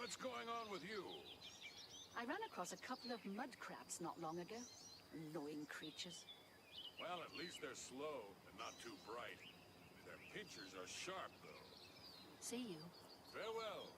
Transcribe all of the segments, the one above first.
What's going on with you? I ran across a couple of mud crabs not long ago. Annoying creatures. Well, at least they're slow and not too bright. Their pinchers are sharp, though. See you. Farewell.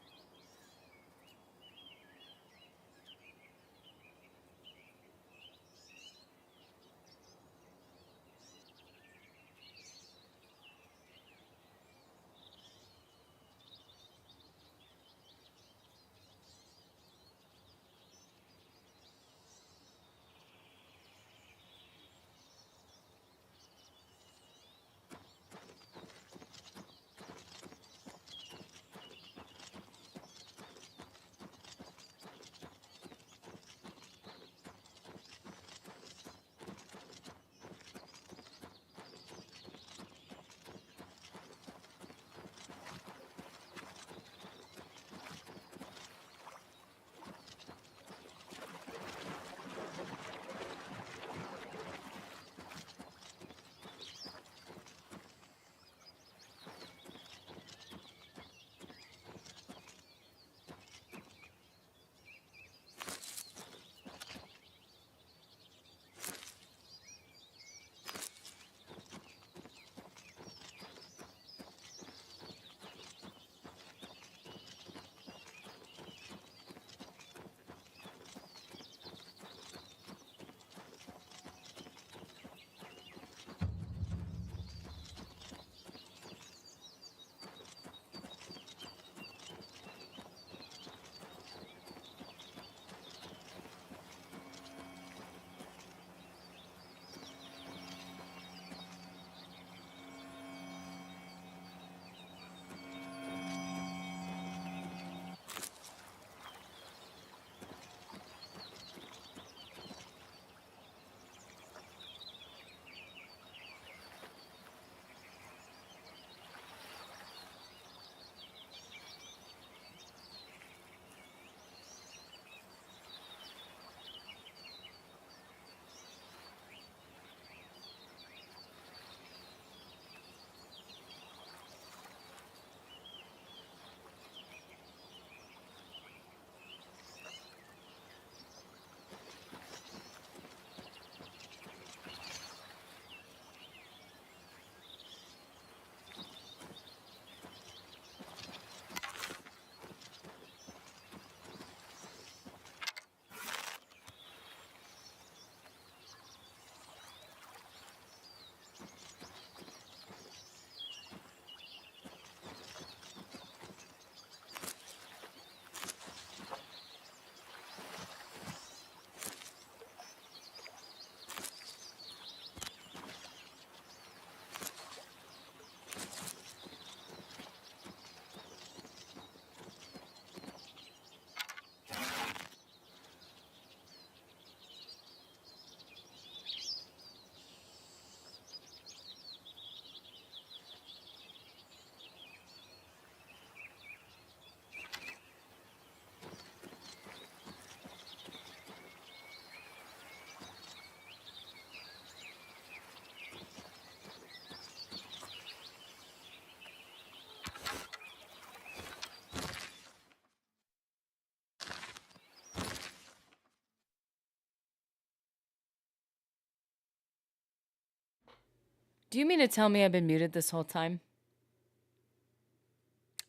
Do you mean to tell me I've been muted this whole time?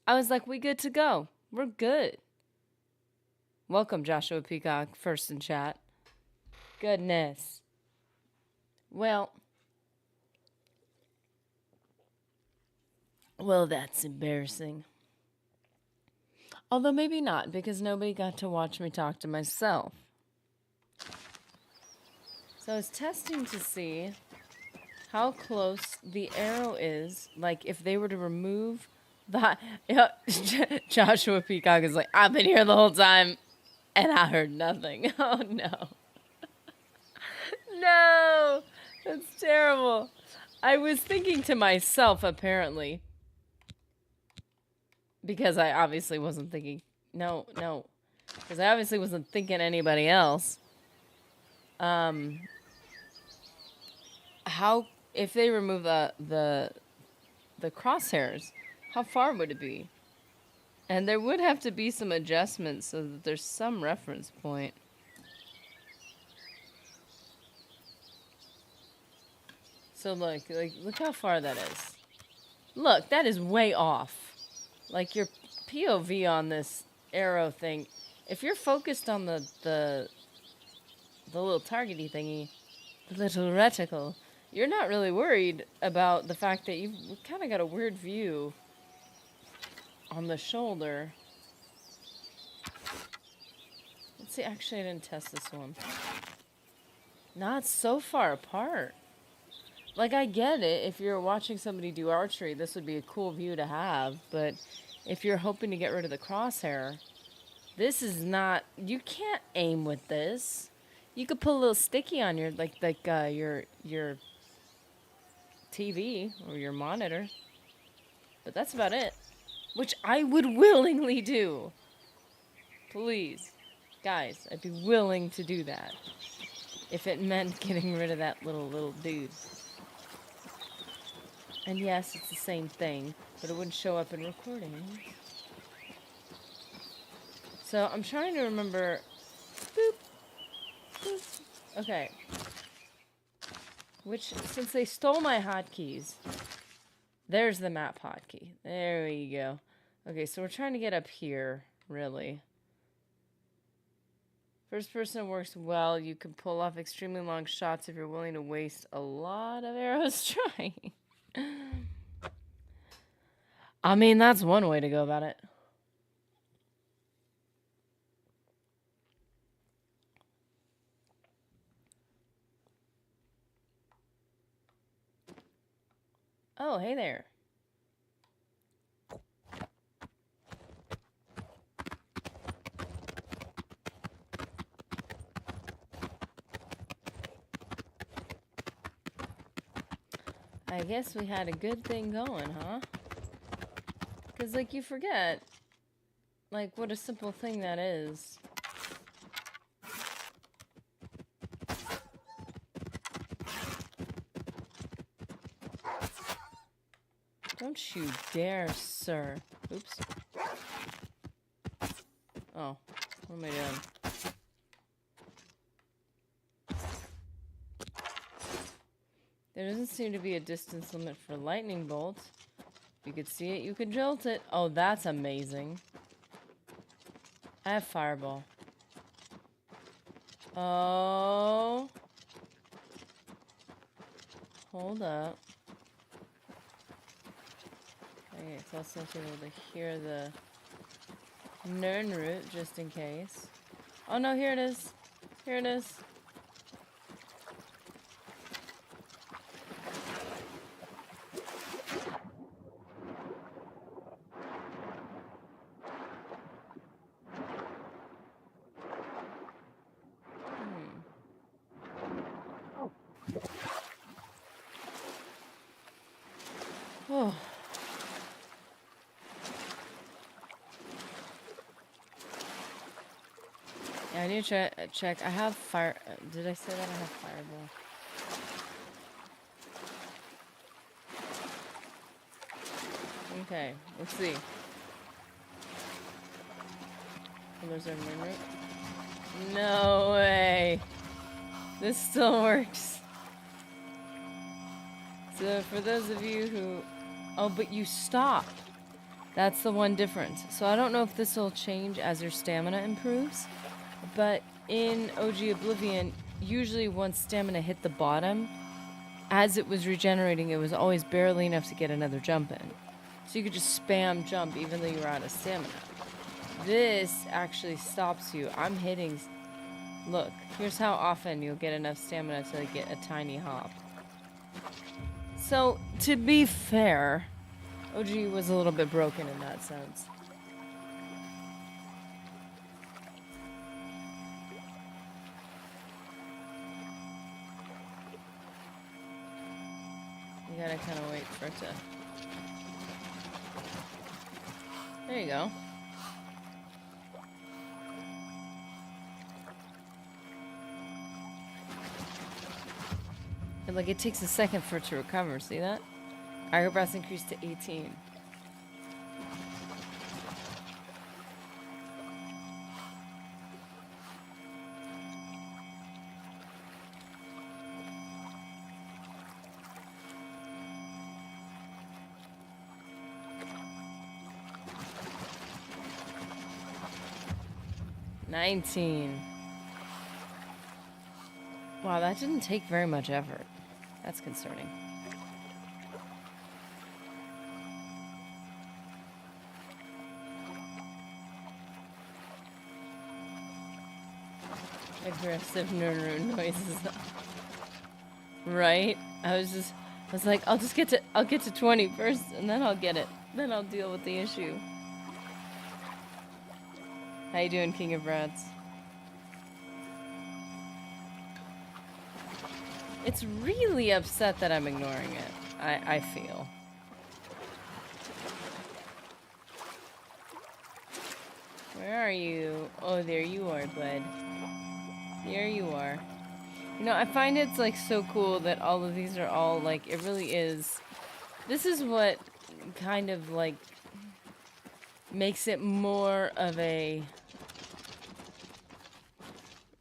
I was like, we good to go. We're good. Welcome, Joshua Peacock, first in chat. Goodness. Well, that's embarrassing. Although maybe not, because nobody got to watch me talk to myself. So I was testing to see how close the arrow is. Like, if they were to remove the... Joshua Peacock is like, I've been here the whole time, and I heard nothing. Oh, no. No! That's terrible. I was thinking to myself, apparently, because I obviously wasn't thinking... No. Because I obviously wasn't thinking anybody else. How... If they remove the crosshairs, how far would it be? And there would have to be some adjustments so that there's some reference point. So look how far that is. Look, that is way off. Like your POV on this arrow thing, if you're focused on the little targety thingy, the little reticle, you're not really worried about the fact that you've kind of got a weird view on the shoulder. Let's see, actually I didn't test this one. Not so far apart. Like, I get it, if you're watching somebody do archery, this would be a cool view to have, but if you're hoping to get rid of the crosshair, this is not, you can't aim with this. You could put a little sticky on your, your TV or your monitor, but that's about it, which I would willingly do. Please, guys, I'd be willing to do that if it meant getting rid of that little dude. And yes, it's the same thing, but it wouldn't show up in recording. So I'm trying to remember. Boop. Boop. Okay. Which, since they stole my hotkeys, there's the map hotkey. There we go. Okay, so we're trying to get up here, really. First person works well. You can pull off extremely long shots if you're willing to waste a lot of arrows trying. I mean, that's one way to go about it. Oh, hey there. I guess we had a good thing going, huh? Because, like, you forget, like, what a simple thing that is. Don't you dare, sir. Oops. Oh, what am I doing? There doesn't seem to be a distance limit for lightning bolts. If you could see it, you could jolt it. Oh, that's amazing. I have fireball. Oh. Hold up. Okay, it's also able to hear the Nern root just in case. Oh no, here it is. Here it is. Oh. Yeah, I need to check. I have fire. Did I say that I have fireball? Okay, let's see. Oh, there's our moon root. No way. This still works. So for those of you who... Oh, but you stop. That's the one difference. So I don't know if this will change as your stamina improves. But in OG Oblivion, usually once stamina hit the bottom, as it was regenerating, it was always barely enough to get another jump in. So you could just spam jump even though you were out of stamina. This actually stops you. I'm hitting... Look, here's how often you'll get enough stamina to get a tiny hop. So, to be fair, OG was a little bit broken in that sense. You gotta kind of wait for it to... There you go. And like, it takes a second for it to recover, see that? Acrobats increased to 18. 19. Wow, that didn't take very much effort. That's concerning. Aggressive noises. Right? I was like, I'll get to 20 first, and then I'll get it. Then I'll deal with the issue. How you doing, King of Rats? It's really upset that I'm ignoring it. I feel. Where are you? Oh, there you are, bud. There you are. You know, I find it's like so cool that all of these are all like, it really is. This is what kind of like makes it more of a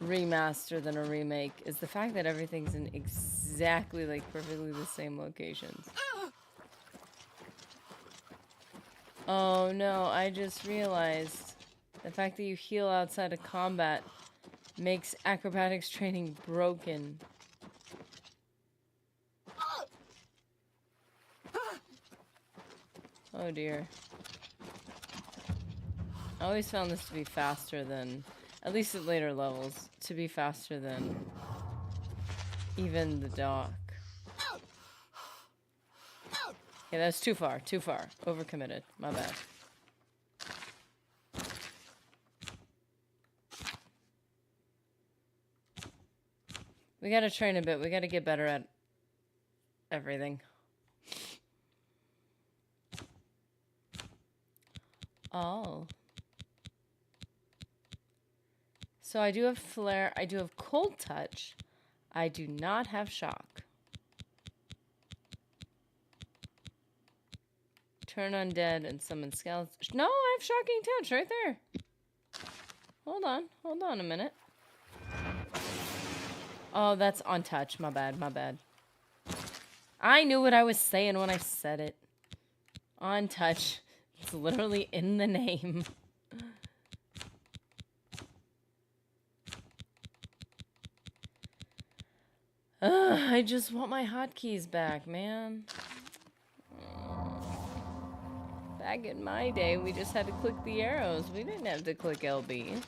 remaster than a remake, is the fact that everything's in exactly like perfectly the same locations. Oh no, I just realized the fact that you heal outside of combat makes acrobatics training broken. Oh dear. I always found this to be faster than, at least at later levels, to be faster than even the dock. Yeah, that's too far, too far. Overcommitted. My bad. We gotta train a bit. We gotta get better at everything. Oh. So I do have flare. I do have cold touch. I do not have shock. Turn undead and summon skeletons. No, I have shocking touch right there. Hold on a minute. Oh, that's on touch. My bad, my bad. I knew what I was saying when I said it. On touch. It's literally in the name. I just want my hotkeys back, man. Back in my day, we just had to click the arrows. We didn't have to click LB.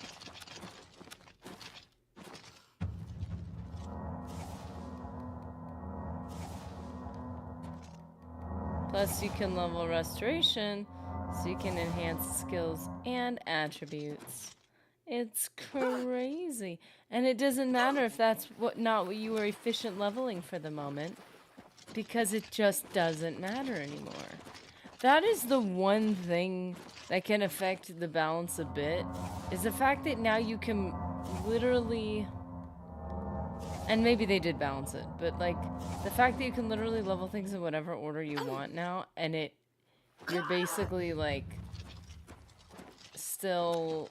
Plus, you can level restoration, so you can enhance skills and attributes. It's crazy. And it doesn't matter if that's not what you were efficient leveling for the moment, because it just doesn't matter anymore. That is the one thing that can affect the balance a bit, is the fact that now you can literally, and maybe they did balance it, but like the fact that you can literally level things in whatever order you want now, and you're basically like still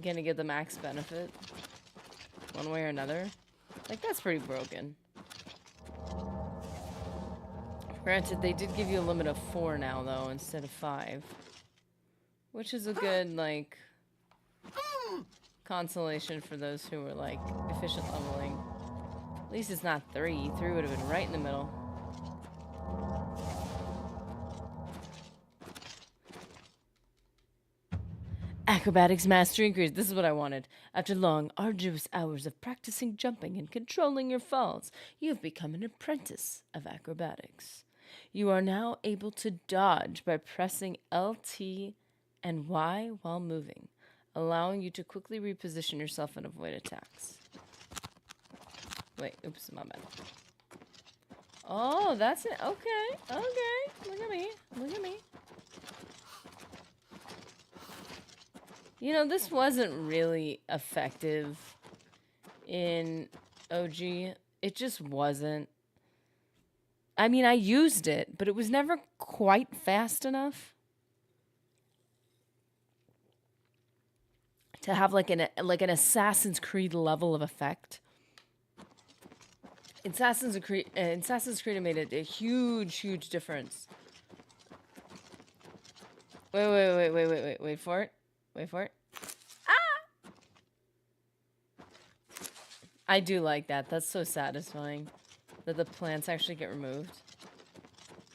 gonna get the max benefit one way or another. Like, that's pretty broken. Granted, they did give you a limit of 4 now, though, instead of 5. Which is a good, like, consolation for those who were, like, efficient leveling. At least it's not 3. 3 would have been right in the middle. Acrobatics mastery increase. This is what I wanted. After long, arduous hours of practicing jumping and controlling your falls, you have become an apprentice of acrobatics. You are now able to dodge by pressing LT and Y while moving, allowing you to quickly reposition yourself and avoid attacks. Wait, oops, my bad. Oh, that's it. Okay, okay. Look at me. Look at me. You know, this wasn't really effective in OG. It just wasn't. I mean, I used it, but it was never quite fast enough to have like an Assassin's Creed level of effect. Assassin's Creed made a huge difference. Wait for it. Wait for it. Ah! I do like that. That's so satisfying that the plants actually get removed.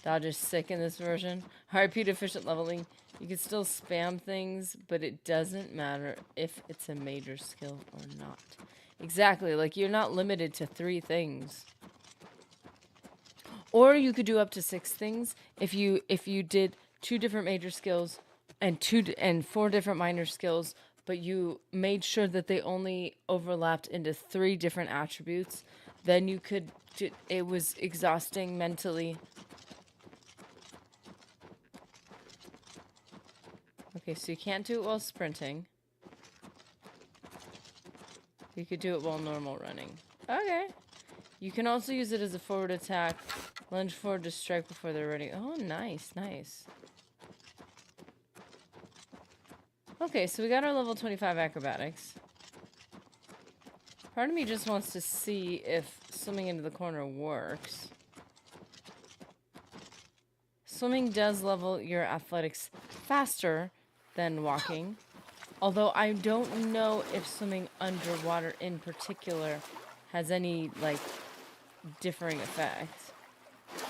Dodge is sick in this version. High repeat efficient leveling. You can still spam things, but it doesn't matter if it's a major skill or not. Exactly, like you're not limited to 3 things. Or you could do up to 6 things if you did 2 different major skills and 4 different minor skills, but you made sure that they only overlapped into 3 different attributes. Then you could. It was exhausting mentally. Okay, so you can't do it while sprinting. You could do it while normal running. Okay. You can also use it as a forward attack. Lunge forward to strike before they're ready. Oh, nice, nice. Okay, so we got our level 25 acrobatics. Part of me just wants to see if swimming into the corner works. Swimming does level your athletics faster than walking. Although I don't know if swimming underwater in particular has any, like, differing effect.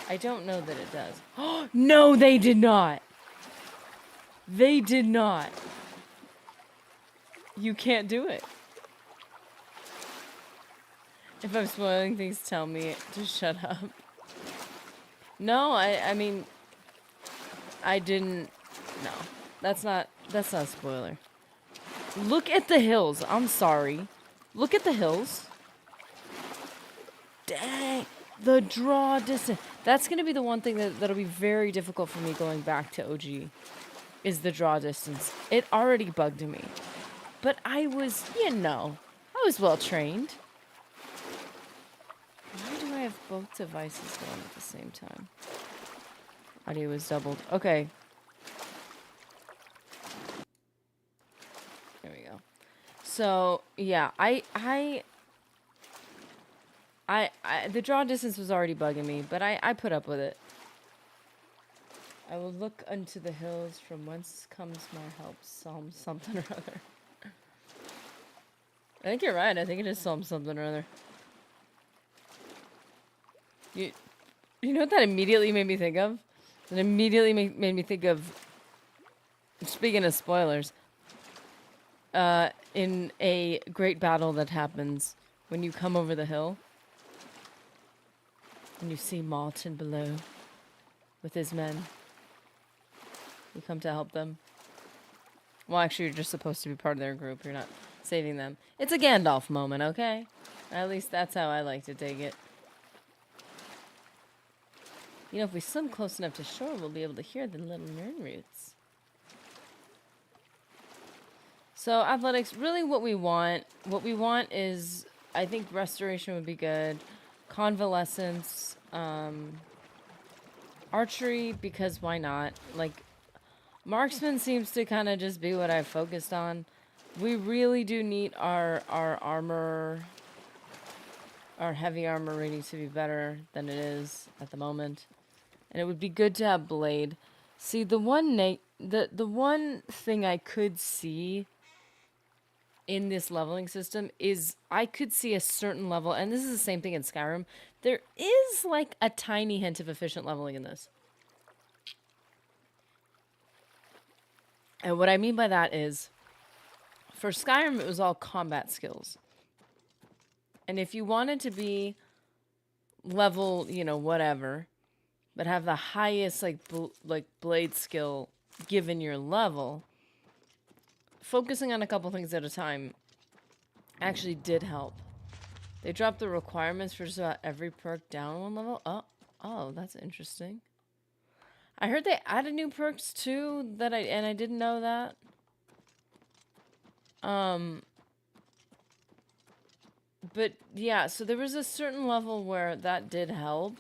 I don't know that it does. Oh, no, they did not. They did not. You can't do it. If I'm spoiling things, tell me to shut up. No, I mean, I didn't. No, that's not a spoiler. Look at the hills. I'm sorry. Look at the hills. Dang. The draw distance. That's going to be the one thing that'll be very difficult for me going back to OG. Is the draw distance. It already bugged me. But I was, I was well trained. Why do I have both devices going at the same time? Audio was doubled. Okay. There we go. So, yeah, the draw distance was already bugging me, but I put up with it. I will look unto the hills from whence comes my help. Psalm something or other. I think you're right. I think it is Psalm something or other. You know what that immediately made me think of? It immediately made me think of, speaking of spoilers, in a great battle that happens when you come over the hill and you see Martin below with his men. You come to help them. Well, actually, you're just supposed to be part of their group. You're not saving them. It's a Gandalf moment, okay? At least that's how I like to take it. You know, if we swim close enough to shore, we'll be able to hear the little moon roots. So, athletics, really what we want is, I think restoration would be good. Convalescence, archery, because why not? Like, marksman seems to kind of just be what I've focused on. We really do need our armor, our heavy armor rating to be better than it is at the moment. And it would be good to have blade. See, the one thing I could see in this leveling system is I could see a certain level, and this is the same thing in Skyrim. There is like a tiny hint of efficient leveling in this. And what I mean by that is, for Skyrim, it was all combat skills. And if you wanted to be level, whatever, but have the highest, blade skill given your level, focusing on a couple things at a time actually did help. They dropped the requirements for just about every perk down one level. Oh, that's interesting. I heard they added new perks too and I didn't know that. But yeah, so there was a certain level where that did help.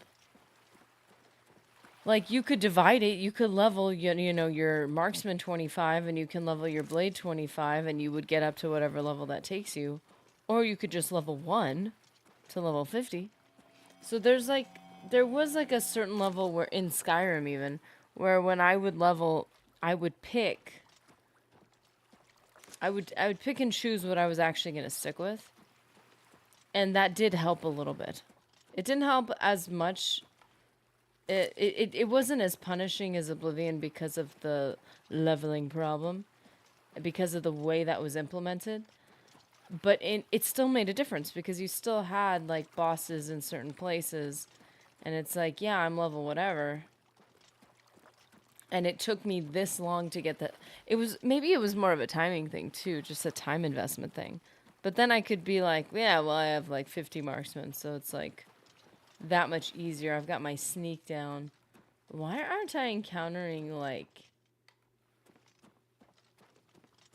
Like, you could divide it. You could level, your marksman 25, and you can level your blade 25, and you would get up to whatever level that takes you. Or you could just level 1 to level 50. So there was a certain level where, in Skyrim even, where when I would level, I would pick and choose what I was actually going to stick with. And that did help a little bit. It didn't help as much. It wasn't as punishing as Oblivion because of the leveling problem, because of the way that was implemented. But it still made a difference because you still had like bosses in certain places, and it's like, yeah, I'm level whatever. And it took me this long to get that. Maybe it was more of a timing thing too, just a time investment thing. But then I could be like, yeah, well, I have like 50 marksmen, so it's like that much easier. I've got my sneak down. Why aren't I encountering like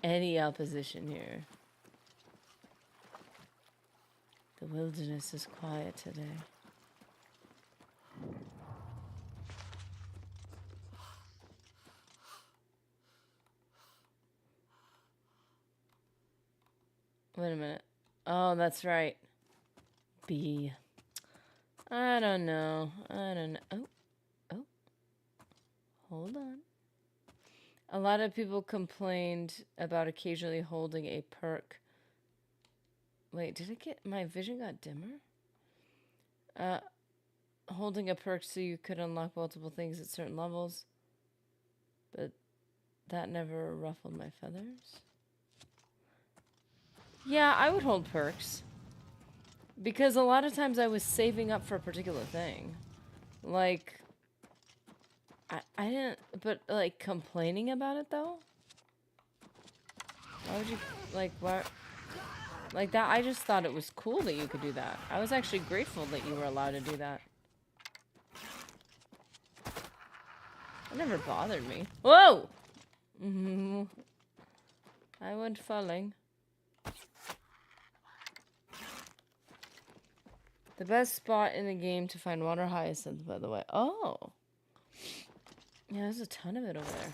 any opposition here? The wilderness is quiet today. Wait a minute. Oh, that's right. B. I don't know. Oh. Oh. Hold on. A lot of people complained about occasionally holding a perk. Wait, did it get... My vision got dimmer? Holding a perk so you could unlock multiple things at certain levels. But that never ruffled my feathers. Yeah, I would hold perks. Because a lot of times I was saving up for a particular thing. Like... I didn't... But, like, complaining about it, though? Why would you... Like, why... Like that, I just thought it was cool that you could do that. I was actually grateful that you were allowed to do that. It never bothered me. Whoa! I went falling. The best spot in the game to find water hyacinth, by the way. Oh! Yeah, there's a ton of it over there.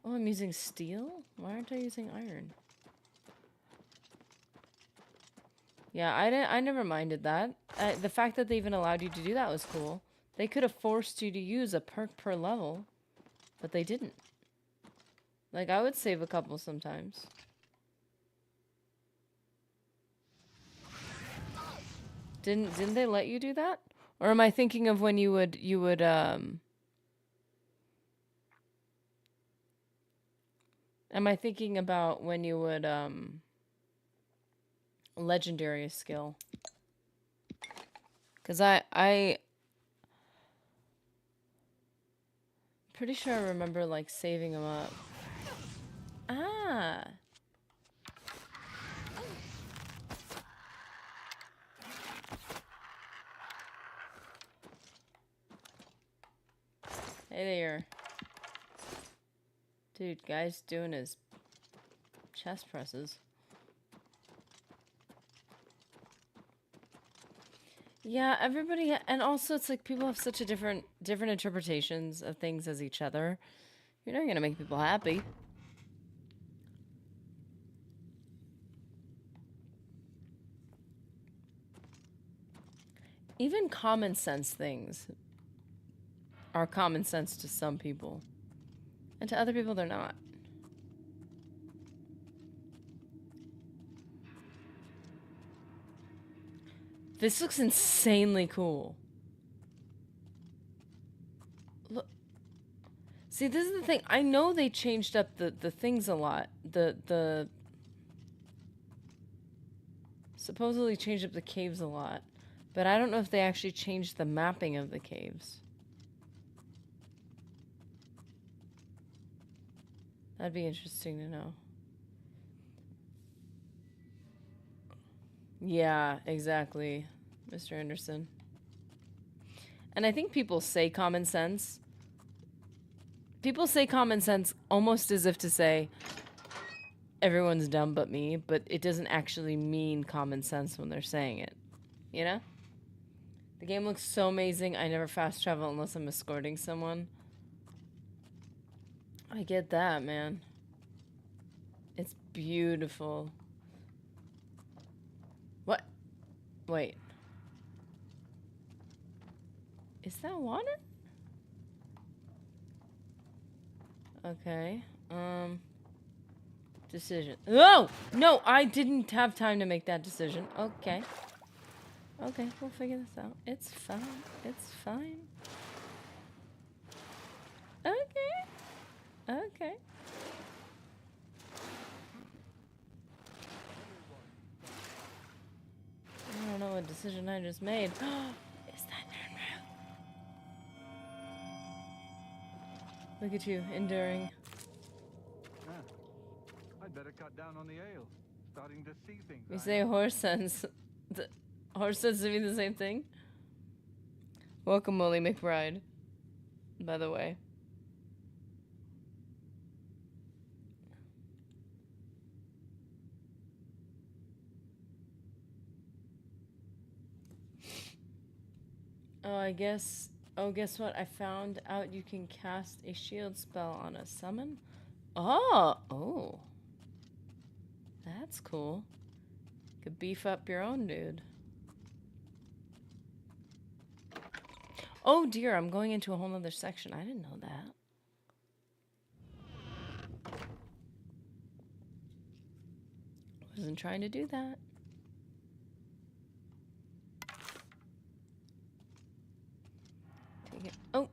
Oh, I'm using steel? Why aren't I using iron? Yeah, I never minded that. The fact that they even allowed you to do that was cool. They could have forced you to use a perk per level, but they didn't. Like, I would save a couple sometimes. Didn't they let you do that? Or am I thinking of when you would am I thinking about when you would legendary skill? Cause I pretty sure I remember like saving them up. Ah. Hey there. Dude, guy's doing his chest presses. Yeah, everybody, and also it's like people have such a different interpretations of things as each other. You're not gonna make people happy. Even common sense things are common sense to some people, and to other people they're not. This looks insanely cool. Look. See, this is the thing. I know they changed up the things a lot. The supposedly changed up the caves a lot. But I don't know if they actually changed the mapping of the caves. That'd be interesting to know. Yeah, exactly, Mr. Anderson. And I think people say common sense. People say common sense almost as if to say everyone's dumb but me, but it doesn't actually mean common sense when they're saying it. You know? The game looks so amazing. I never fast travel unless I'm escorting someone. I get that, man. It's beautiful. What? Wait. Is that water? Okay. decision. Oh! No, I didn't have time to make that decision. Okay. Okay, we'll figure this out. It's fine. It's fine. Okay. Okay. I don't know what decision I just made. Is that Nernrow? Look at you, enduring. I'd better cut down on the ale. Starting to see things. We say horse sense. Horse sense to mean the same thing? Welcome, Molly McBride. By the way. Oh, I guess... Oh, guess what? I found out you can cast a shield spell on a summon. Oh! Oh. That's cool. Could beef up your own dude. Oh dear, I'm going into a whole nother section. I didn't know that. Wasn't trying to do that. Take it. Oh!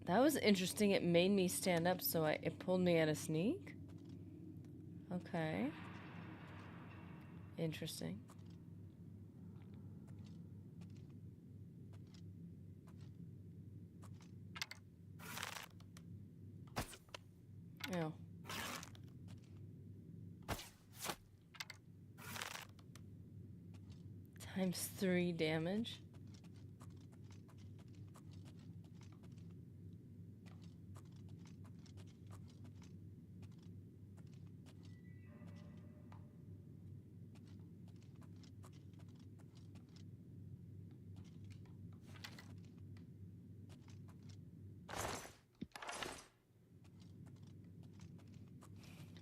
That was interesting. It made me stand up, so it pulled me at a sneak. Okay. Interesting. Oh. Times 3 damage.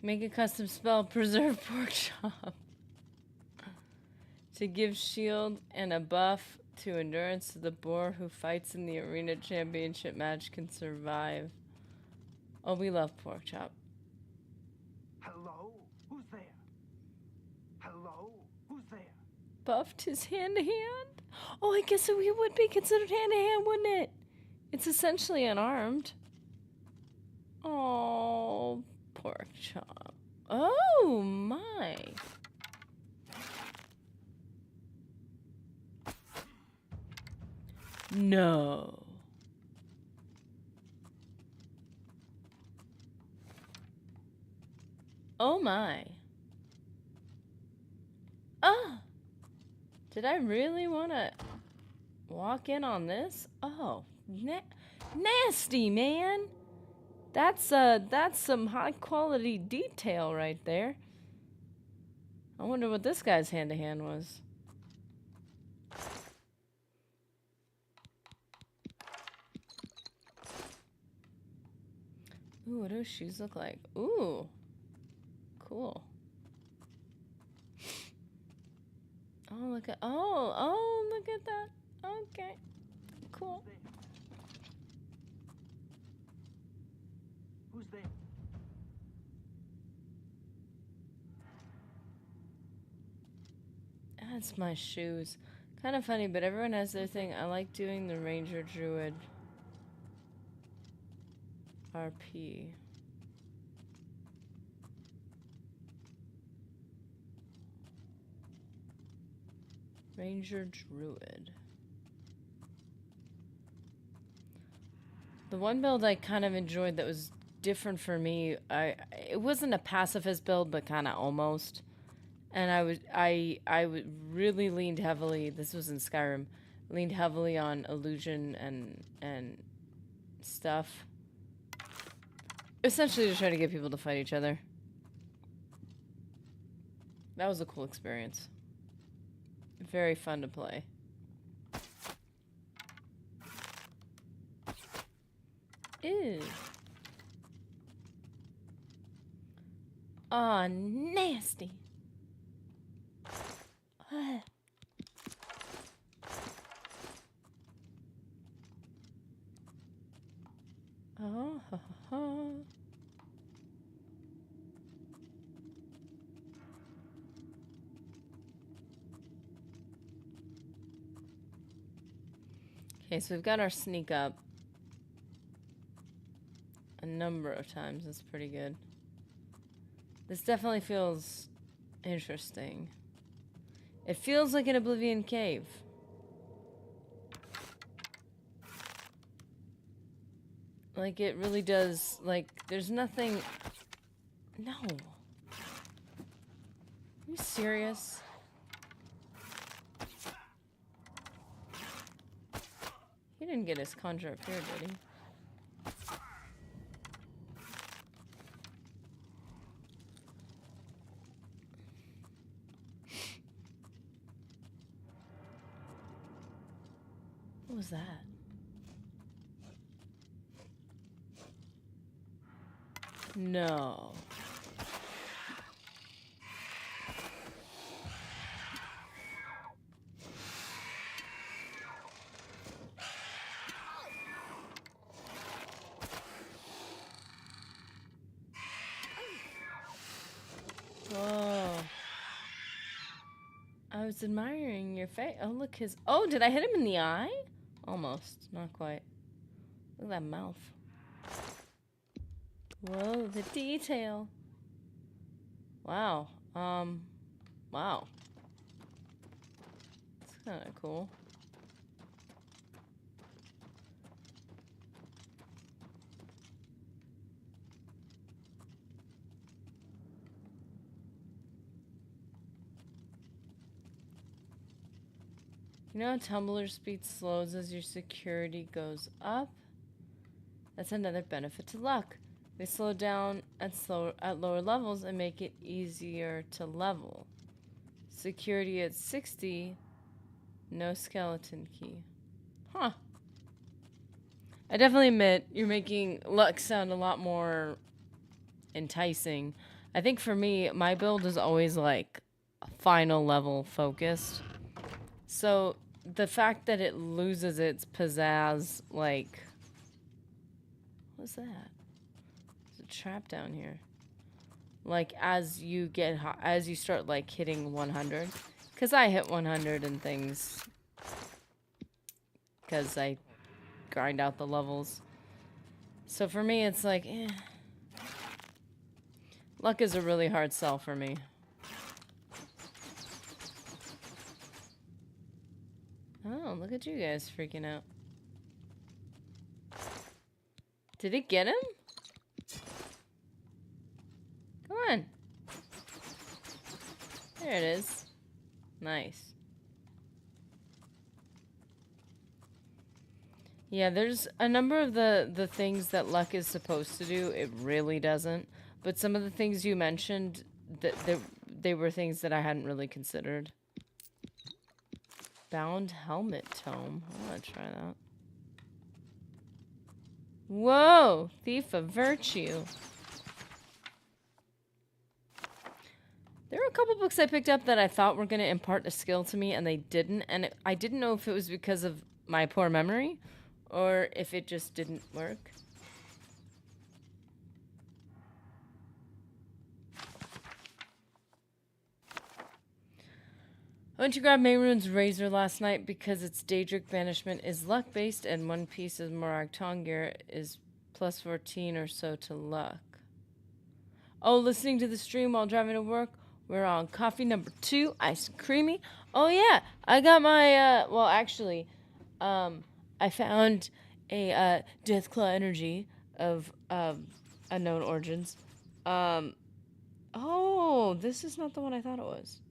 Make a custom spell, preserve pork chop. To give shield and a buff to endurance to the boar who fights in the arena championship match can survive. Oh, we love pork chop. Hello? Who's there? Hello? Who's there? Buffed his hand to hand? Oh, I guess it would be considered hand to hand, wouldn't it? It's essentially unarmed. Oh, pork chop. Oh my. No. Oh my. Ah. Did I really want to walk in on this? Oh, nasty, man. That's some high quality detail right there. I wonder what this guy's hand to hand was. Ooh, what do those shoes look like? Ooh, cool. Oh, look at look at that. Okay, cool. Who's there? That's my shoes. Kind of funny, but everyone has their thing. I like doing the Ranger Druid RP. Ranger Druid. The one build I kind of enjoyed that was different for me, it wasn't a pacifist build, but kind of almost. And I would really leaned heavily, this was in Skyrim, leaned heavily on illusion and stuff. Essentially to try to get people to fight each other. That was a cool experience. Very fun to play. Ew. Aw, nasty. Oh, ha, ha, ha. Okay, so we've got our sneak up a number of times. That's pretty good. This definitely feels interesting. It feels like an Oblivion cave. Like, it really does. Like, there's nothing... No. Are you serious? He didn't get his conjure up here, did he? What was that? No. Whoa. I was admiring your face. Oh, look, his... Oh, did I hit him in the eye? Almost. Not quite. Look at that mouth. Whoa, the detail. Wow. Wow. It's kind of cool. You know how tumbler speed slows as your security goes up? That's another benefit to luck. They slow down at lower levels and make it easier to level. Security at 60, no skeleton key. Huh. I definitely admit you're making luck sound a lot more enticing. I think for me, my build is always like final level focused. So the fact that it loses its pizzazz, like... What's that? There's a trap down here. Like, as you get as you start, like, hitting 100. Because I hit 100 and things. Because I grind out the levels. So for me, it's like, eh. Luck is a really hard sell for me. Oh, look at you guys freaking out. Did it get him? Come on. There it is. Nice. Yeah, there's a number of the things that luck is supposed to do. It really doesn't. But some of the things you mentioned, they were things that I hadn't really considered. Bound helmet tome. I want to try that. Whoa! Thief of Virtue. There were a couple books I picked up that I thought were going to impart a skill to me, and they didn't. And I didn't know if it was because of my poor memory, or if it just didn't work. I went to grab Mehrunes' razor last night because its Daedric banishment is luck-based, and one piece of Morag Tongir is plus 14 or so to luck. Oh, listening to the stream while driving to work. We're on coffee number 2, iced and creamy. Oh yeah, I got my, well actually, I found a Deathclaw energy of unknown origins. Oh, this is not the one I thought it was.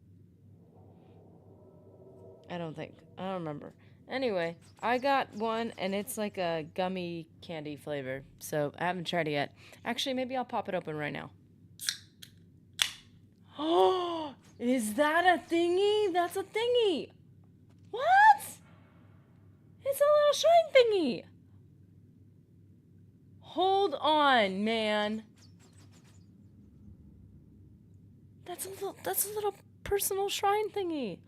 I don't think. I don't remember. Anyway, I got one, and it's like a gummy candy flavor. So, I haven't tried it yet. Actually, maybe I'll pop it open right now. Oh! Is that a thingy? That's a thingy! What? It's a little shrine thingy! Hold on, man. That's a little personal shrine thingy.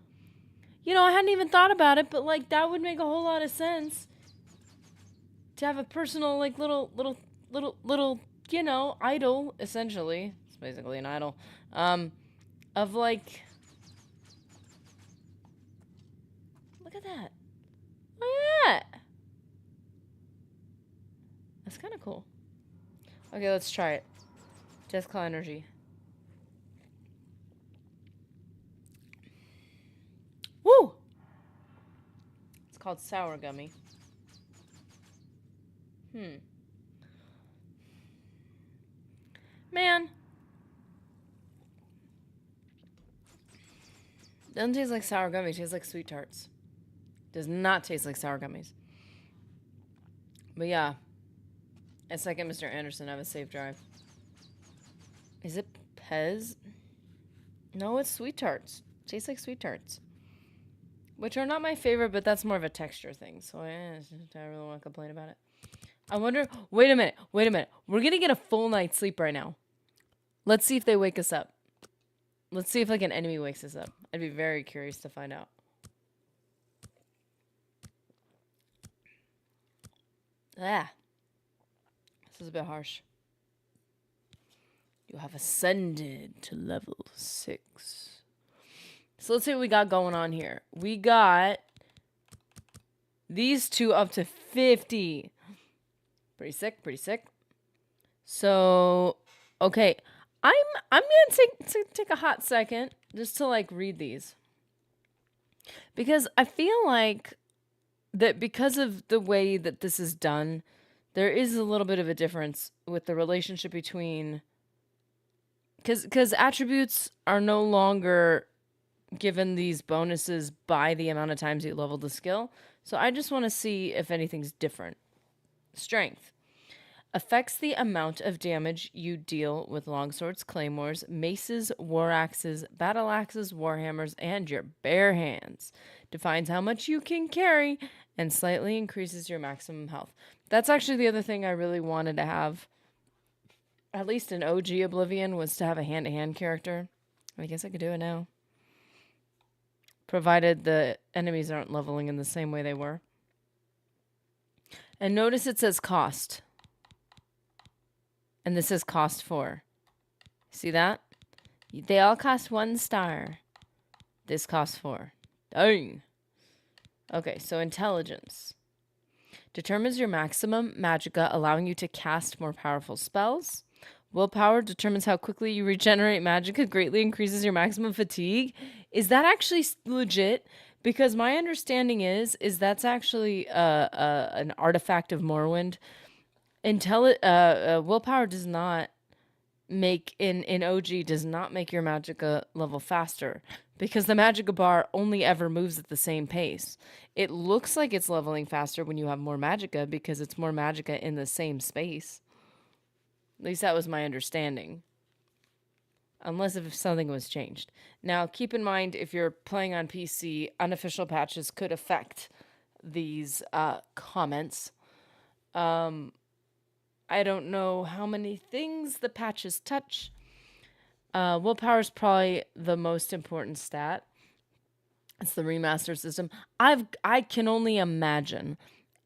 You know, I hadn't even thought about it, but, like, that would make a whole lot of sense. To have a personal, like, little, you know, idol, essentially. It's basically an idol. Of, like... Look at that. Look at that. That's kind of cool. Okay, let's try it. Death Claw Energy. Woo! It's called Sour Gummy. Man. Doesn't taste like sour gummies. It tastes like sweet tarts. Does not taste like sour gummies. But yeah. A second, Mr. Anderson, I have a safe drive. Is it Pez? No, it's sweet tarts. Tastes like sweet tarts. Which are not my favorite, but that's more of a texture thing. So I really want to complain about it. I wonder... Wait a minute. Wait a minute. We're going to get a full night's sleep right now. Let's see if they wake us up. Let's see if like an enemy wakes us up. I'd be very curious to find out. Ah. This is a bit harsh. You have ascended to level 6. So let's see what we got going on here. We got these two up to 50. Pretty sick, pretty sick. So, okay. I'm gonna take a hot second just to like read these. Because I feel like that because of the way that this is done, there is a little bit of a difference with the relationship between... Because attributes are no longer given these bonuses by the amount of times you level the skill. So I just want to see if anything's different. Strength. Affects the amount of damage you deal with longswords, claymores, maces, war axes, battle axes, warhammers, and your bare hands. Defines how much you can carry and slightly increases your maximum health. That's actually the other thing I really wanted to have, at least in OG Oblivion, was to have a hand-to-hand character. I guess I could do it now. Provided the enemies aren't leveling in the same way they were. And notice it says cost. And this is cost 4. See that? They all cost 1 star. This costs 4. Dang. Okay, so intelligence. Determines your maximum magicka, allowing you to cast more powerful spells. Willpower determines how quickly you regenerate magicka, greatly increases your maximum fatigue. Is that actually legit? Because my understanding is that's actually an artifact of Morrowind. Willpower does not make in OG does not make your magicka level faster, because the magicka bar only ever moves at the same pace. It looks like it's leveling faster when you have more magicka because it's more magicka in the same space. At least that was my understanding. Unless if something was changed. Now, keep in mind, if you're playing on PC, unofficial patches could affect these comments. I don't know how many things the patches touch. Willpower is probably the most important stat. It's the remaster system. I can only imagine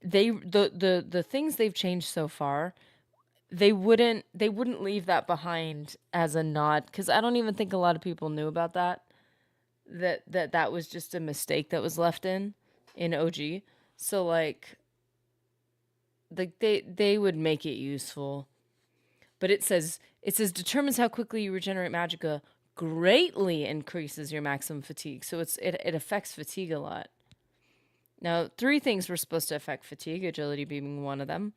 the things they've changed so far. They wouldn't leave that behind as a nod, because I don't even think a lot of people knew about that. That was just a mistake that was left in OG. So like they would make it useful. But it says determines how quickly you regenerate magicka, greatly increases your maximum fatigue. So it affects fatigue a lot. Now, 3 things were supposed to affect fatigue, agility being one of them.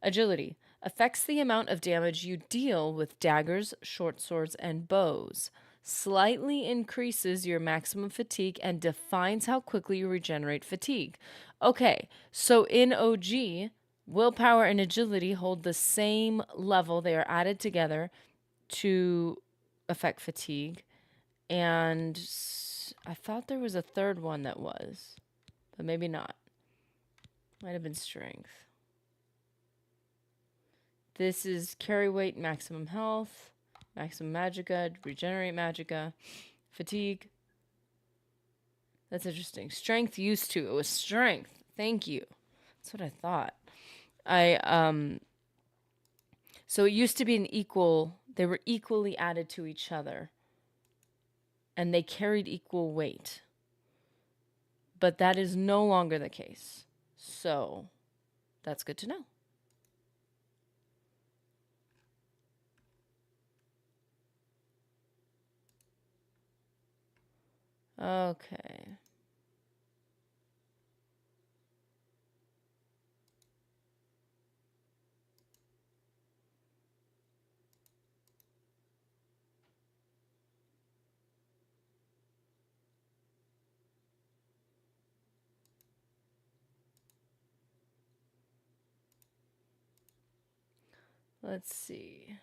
Agility affects the amount of damage you deal with daggers, short swords, and bows. Slightly increases your maximum fatigue and defines how quickly you regenerate fatigue. Okay, so in OG, willpower and agility hold the same level. They are added together to affect fatigue. And I thought there was a third one that was, but maybe not. Might have been strength. This is carry weight, maximum health, maximum magicka, regenerate magicka, fatigue. That's interesting. Strength used to. It was strength. Thank you. That's what I thought. So it used to be an equal, they were equally added to each other. And they carried equal weight. But that is no longer the case. So that's good to know. Okay. Let's see.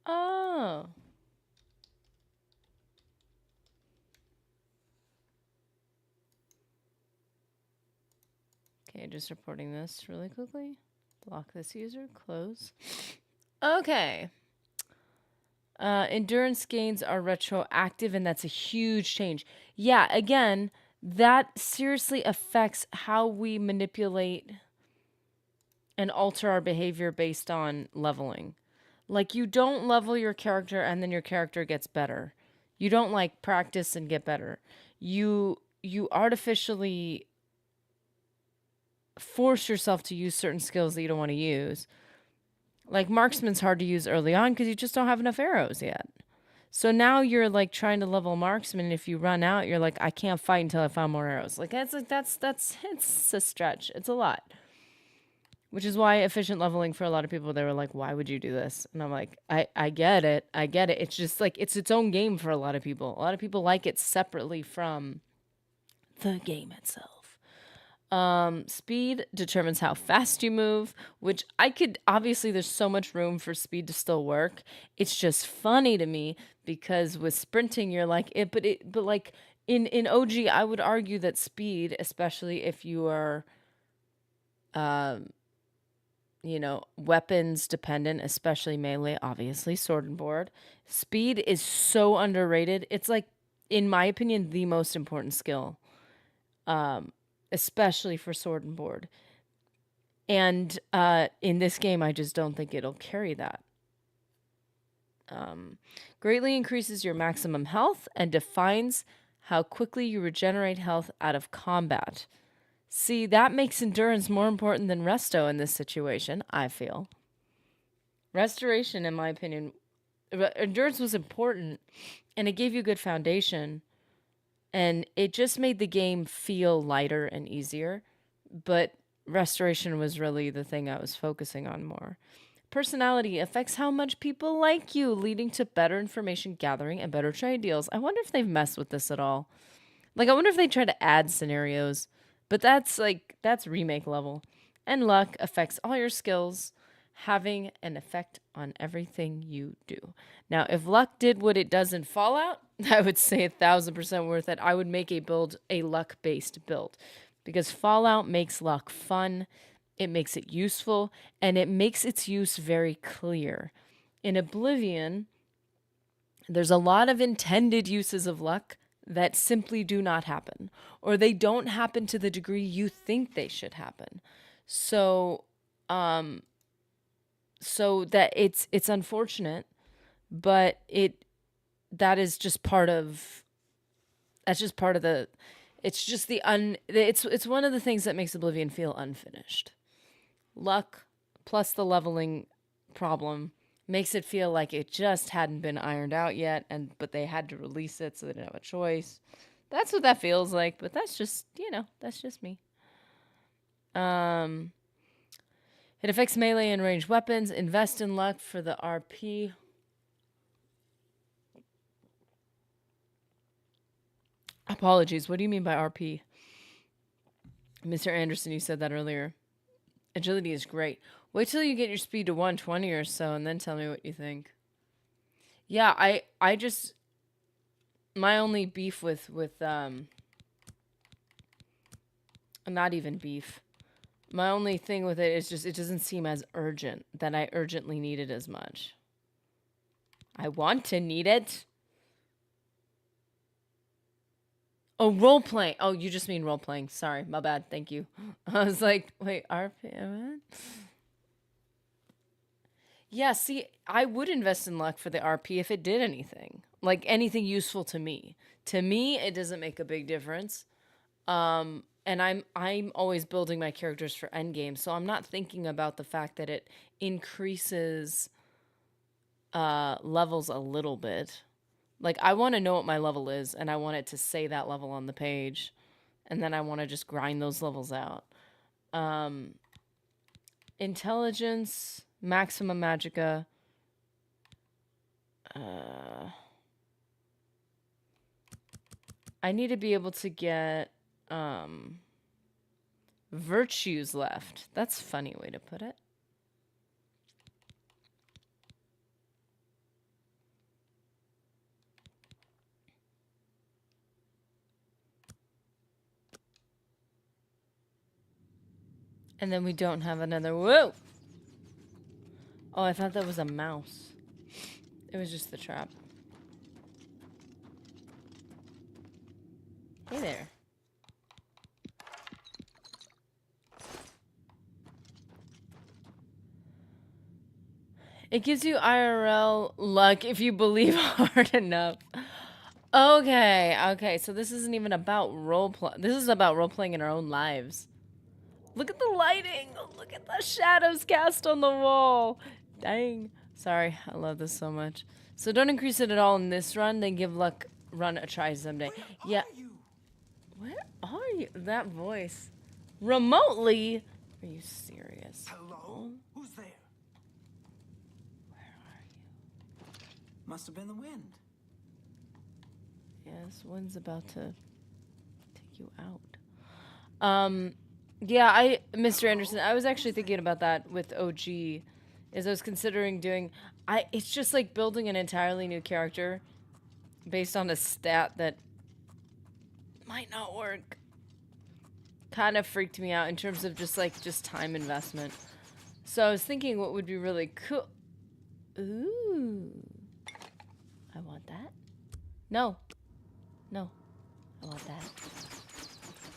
Oh. Okay, just reporting this really quickly. Block this user, close. Okay. Endurance gains are retroactive, and that's a huge change. Yeah, again, that seriously affects how we manipulate and alter our behavior based on leveling. Like, you don't level your character and then your character gets better. You don't, like, practice and get better. You artificially force yourself to use certain skills that you don't want to use. Like, marksman's hard to use early on because you just don't have enough arrows yet. So now you're like trying to level marksman, and if you run out, you're like, I can't fight until I find more arrows. Like, that's it's a stretch. It's a lot. Which is why efficient leveling for a lot of people, they were like, why would you do this? And I'm like, I get it. I get it. It's just like, it's its own game for a lot of people. A lot of people like it separately from the game itself. Speed determines how fast you move, which I could, obviously there's so much room for speed to still work. It's just funny to me because with sprinting, you're like, but like in OG, I would argue that speed, especially if you are, you know, weapons dependent, especially melee, obviously, sword and board. Speed is so underrated. It's like, in my opinion, the most important skill, especially for sword and board. And in this game, I just don't think it'll carry that. Greatly increases your maximum health and defines how quickly you regenerate health out of combat. See, that makes endurance more important than resto in this situation, I feel. Restoration, in my opinion, endurance was important, and it gave you a good foundation, and it just made the game feel lighter and easier, but restoration was really the thing I was focusing on more. Personality affects how much people like you, leading to better information gathering and better trade deals. I wonder if they've messed with this at all. Like, I wonder if they try to add scenarios. But that's remake level. And luck affects all your skills, having an effect on everything you do. Now, if luck did what it does in Fallout, I would say 1,000% worth it. I would make a luck-based build. Because Fallout makes luck fun, it makes it useful, and it makes its use very clear. In Oblivion, there's a lot of intended uses of luck that simply do not happen, or they don't happen to the degree you think they should happen. So that it's unfortunate, but it's just part of the it's one of the things that makes Oblivion feel unfinished. Luck plus the leveling problem makes it feel like it just hadn't been ironed out yet, but they had to release it, so they didn't have a choice. That's what that feels like, but that's just, that's just me. It affects melee and ranged weapons. Invest in luck for the RP. Apologies, what do you mean by RP? Mr. Anderson, you said that earlier. Agility is great. Wait till you get your speed to 120 or so, and then tell me what you think. Yeah, I just, my only beef with not even beef. My only thing with it is just, it doesn't seem as urgent, that I urgently need it as much. I want to need it. Oh, role-playing. Oh, you just mean role-playing. Sorry, my bad. Thank you. I was like, wait, RP? Yeah, see, I would invest in luck for the RP if it did anything. Like, anything useful to me. To me, it doesn't make a big difference. And I'm always building my characters for endgame, so I'm not thinking about the fact that it increases levels a little bit. Like, I want to know what my level is, and I want it to say that level on the page. And then I want to just grind those levels out. Intelligence, maximum magicka. I need to be able to get virtues left. That's a funny way to put it. And then we don't have another. Whoa! Oh, I thought that was a mouse. It was just the trap. Hey there. It gives you IRL luck if you believe hard enough. Okay, okay. So this isn't even about roleplay. This is about role-playing in our own lives. Look at the lighting. Look at the shadows cast on the wall. Dang. Sorry, I love this so much. So don't increase it at all in this run. Then give luck run a try someday. Yeah. Where are you? That voice. Remotely? Are you serious? Hello? Who's there? Where are you? Must have been the wind. Yeah, this wind's about to take you out. Yeah, Mr. Anderson, I was actually thinking about that with OG. Is I was considering doing... It's just like building an entirely new character based on a stat that might not work. Kind of freaked me out in terms of just time investment. So I was thinking what would be really cool. Ooh. I want that. No. No. I want that.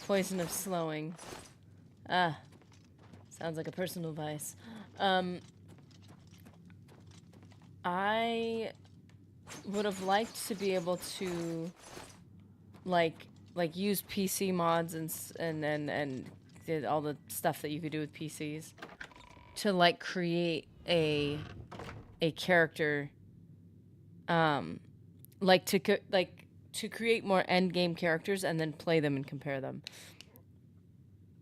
Poison of slowing. Ah. Sounds like a personal vice. I would have liked to be able to like use PC mods and did all the stuff that you could do with PCs to like create a character to create more end game characters and then play them and compare them.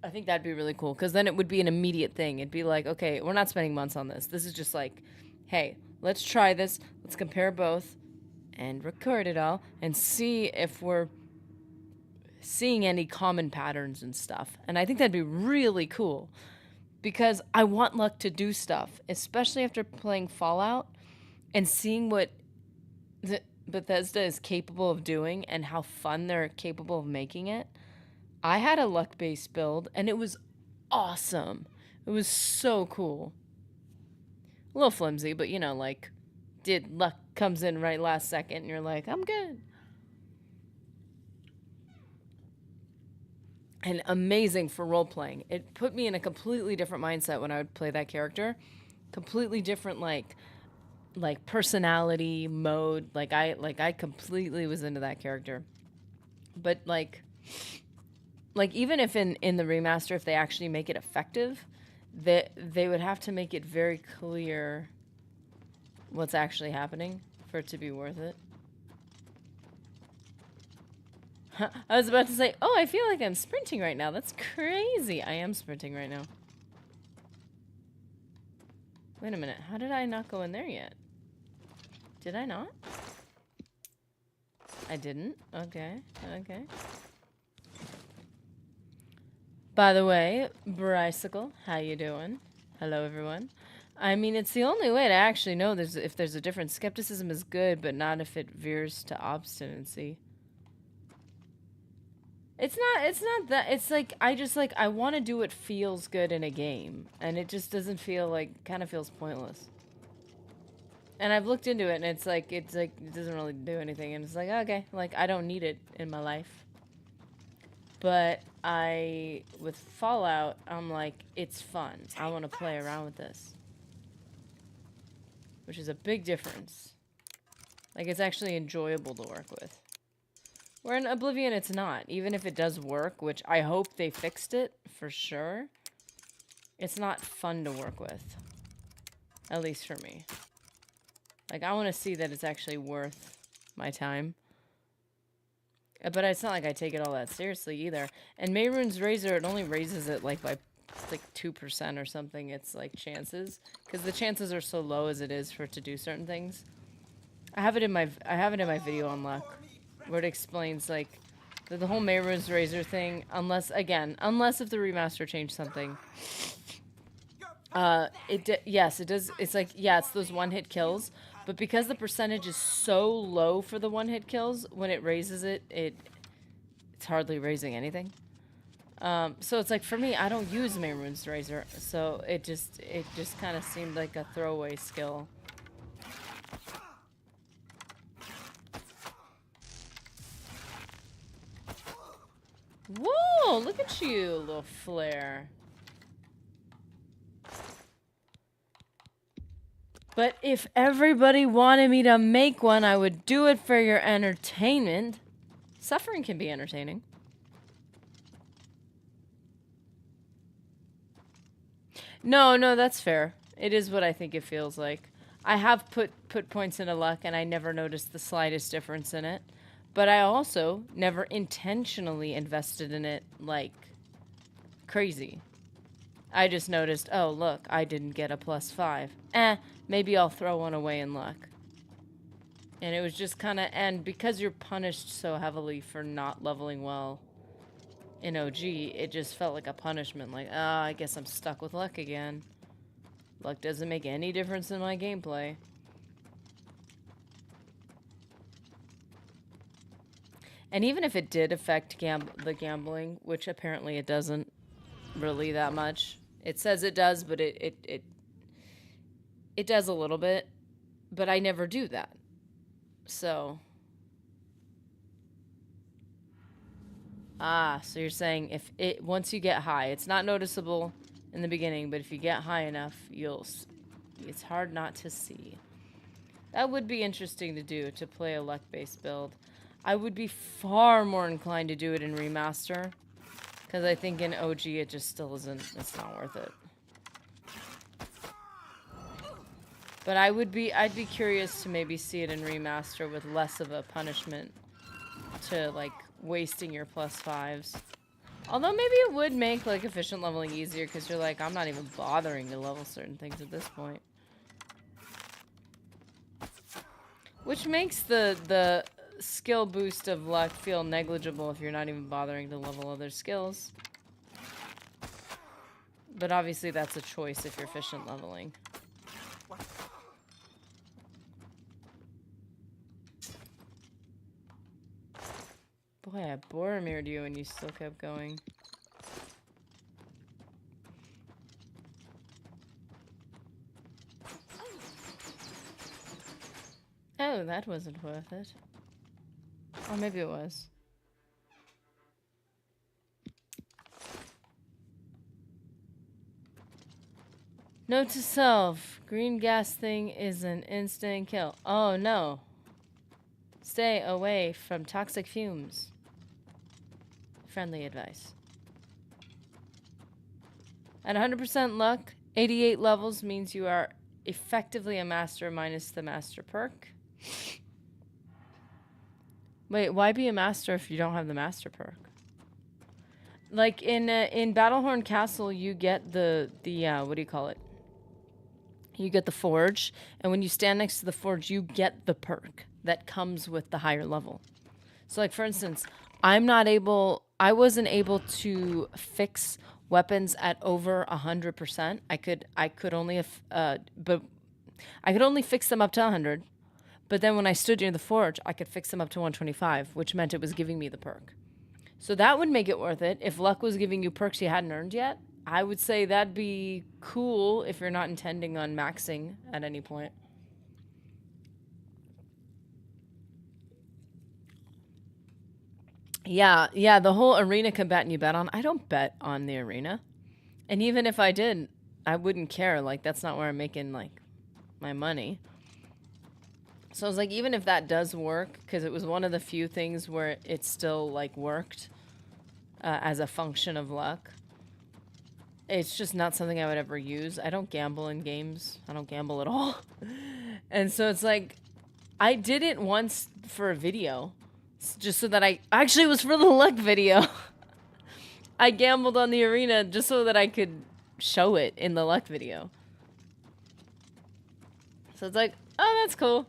I think that'd be really cool because then it would be an immediate thing. It'd be like, okay, we're not spending months on this. This is just like, hey, let's try this. Let's compare both and record it all and see if we're seeing any common patterns and stuff. And I think that'd be really cool because I want luck to do stuff, especially after playing Fallout and seeing what Bethesda is capable of doing and how fun they're capable of making it. I had a luck-based build, and it was awesome. It was so cool. A little flimsy, but, you know, like, luck comes in right last second, and you're like, I'm good. And amazing for role-playing. It put me in a completely different mindset when I would play that character. Completely different, like personality mode. I completely was into that character. But, like even if in the remaster, if they actually make it effective, they would have to make it very clear what's actually happening for it to be worth it. I was about to say, oh, I feel like I'm sprinting right now. That's crazy. I am sprinting right now. Wait a minute. How did I not go in there yet? Did I not? I didn't. Okay. Okay. By the way, Brycicle, how you doing? Hello, everyone. I mean, it's the only way to actually know if there's a difference. Skepticism is good, but not if it veers to obstinacy. It's not that. It's like, I want to do what feels good in a game. And it just doesn't feel like, kind of feels pointless. And I've looked into it, and it's like, it doesn't really do anything. And it's like, okay, like, I don't need it in my life. But with Fallout, I'm like, it's fun. I want to play around with this. Which is a big difference. Like, it's actually enjoyable to work with. Where in Oblivion, it's not. Even if it does work, which I hope they fixed it, for sure. It's not fun to work with. At least for me. Like, I want to see that it's actually worth my time. But it's not like I take it all that seriously either. And Mehrunes Razor, it only raises it like by like 2% or something. It's like chances, because the chances are so low as it is for it to do certain things. I have it in my video on luck, where it explains like the whole Mehrunes Razor thing. Unless if the remaster changed something. Yes, it does. It's like, yeah, it's those one-hit kills, but because the percentage is so low for the one-hit kills, when it raises it, it's hardly raising anything. So it's like, for me, I don't use Mehrunes Razor, so it just kind of seemed like a throwaway skill. Whoa, look at you, little flare. But if everybody wanted me to make one, I would do it for your entertainment. Suffering can be entertaining. No, that's fair. It is what I think it feels like. I have put points into luck, and I never noticed the slightest difference in it. But I also never intentionally invested in it like crazy. I just noticed, oh, look, I didn't get a +5. Maybe I'll throw one away in luck. And it was just kind of, and because you're punished so heavily for not leveling well in OG, it just felt like a punishment. Like, I guess I'm stuck with luck again. Luck doesn't make any difference in my gameplay. And even if it did affect the gambling, which apparently it doesn't really that much. It says it does, but it does a little bit, but I never do that. So. So you're saying once you get high, it's not noticeable in the beginning, but if you get high enough, it's hard not to see. That would be interesting to do, to play a luck-based build. I would be far more inclined to do it in remaster, because I think in OG it just still isn't, it's not worth it. But I'd be curious to maybe see it in remaster with less of a punishment to like wasting your +5s. Although maybe it would make like efficient leveling easier, because you're like, I'm not even bothering to level certain things at this point. Which makes the skill boost of luck feel negligible if you're not even bothering to level other skills. But obviously that's a choice if you're efficient leveling. Boy, I Boromired you and you still kept going. Oh, that wasn't worth it. Or maybe it was. Note to self. Green gas thing is an instant kill. Oh no. Stay away from toxic fumes. Friendly advice. At 100% luck, 88 levels means you are effectively a master minus the master perk. Wait, why be a master if you don't have the master perk? Like in Battlehorn Castle, you get the what do you call it? You get the forge, and when you stand next to the forge, you get the perk that comes with the higher level. So like for instance, I wasn't able to fix weapons at over 100%. I could only fix them up to 100. But then when I stood near the forge, I could fix them up to 125, which meant it was giving me the perk. So that would make it worth it. If luck was giving you perks you hadn't earned yet, I would say that'd be cool if you're not intending on maxing at any point. Yeah, the whole arena combatant you bet on, I don't bet on the arena. And even if I did, I wouldn't care. Like, that's not where I'm making, like, my money. So I was like, even if that does work, because it was one of the few things where it still, like, worked as a function of luck, it's just not something I would ever use. I don't gamble in games. I don't gamble at all. And so it's like, I did it once for a video. Just so that actually it was for the luck video. I gambled on the arena just so that I could show it in the luck video. So it's like, oh, that's cool.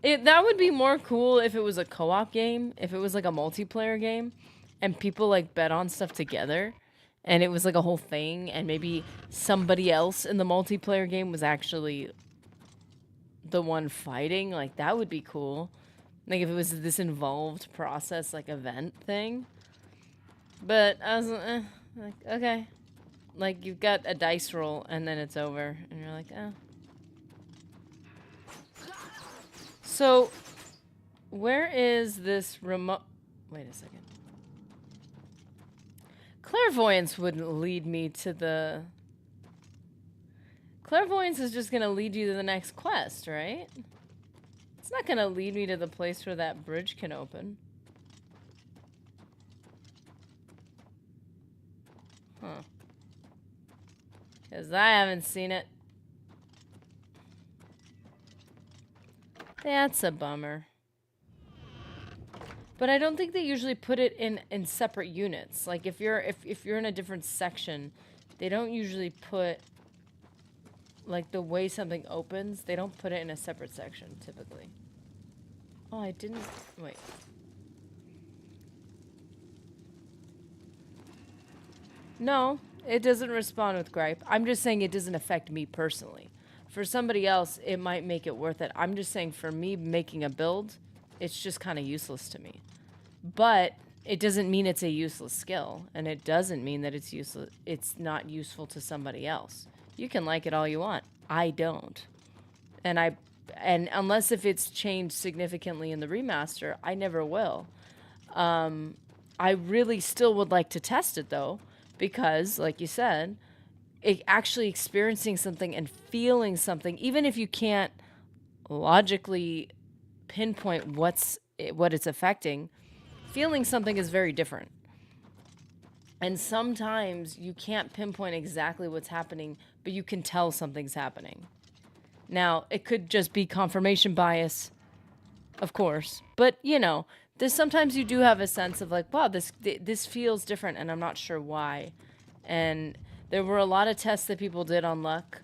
That would be more cool if it was a co-op game, if it was like a multiplayer game, and people like bet on stuff together, and it was like a whole thing, and maybe somebody else in the multiplayer game was actually the one fighting. Like, that would be cool. Like, if it was this involved process, like, event thing. But I was like, okay. Like, you've got a dice roll, and then it's over. And you're like, oh. So, where is this remote... Wait a second. Clairvoyance wouldn't lead me to the... Clairvoyance is just going to lead you to the next quest, right? It's not going to lead me to the place where that bridge can open. Huh. Because I haven't seen it. That's a bummer. But I don't think they usually put it in separate units. Like, if you're in a different section, they don't usually put... Like, the way something opens, they don't put it in a separate section, typically. Oh, I didn't... Wait. No, it doesn't respond with gripe. I'm just saying it doesn't affect me personally. For somebody else, it might make it worth it. I'm just saying for me making a build, it's just kind of useless to me. But it doesn't mean it's a useless skill, and it doesn't mean that it's useless. It's not useful to somebody else. You can like it all you want. I don't. And unless if it's changed significantly in the remaster, I never will. I really still would like to test it though, because like you said, actually experiencing something and feeling something, even if you can't logically pinpoint what it's affecting, feeling something is very different. And sometimes you can't pinpoint exactly what's happening, but you can tell something's happening. Now, it could just be confirmation bias, of course. But, you know, sometimes you do have a sense of like, wow, this feels different, and I'm not sure why. And there were a lot of tests that people did on luck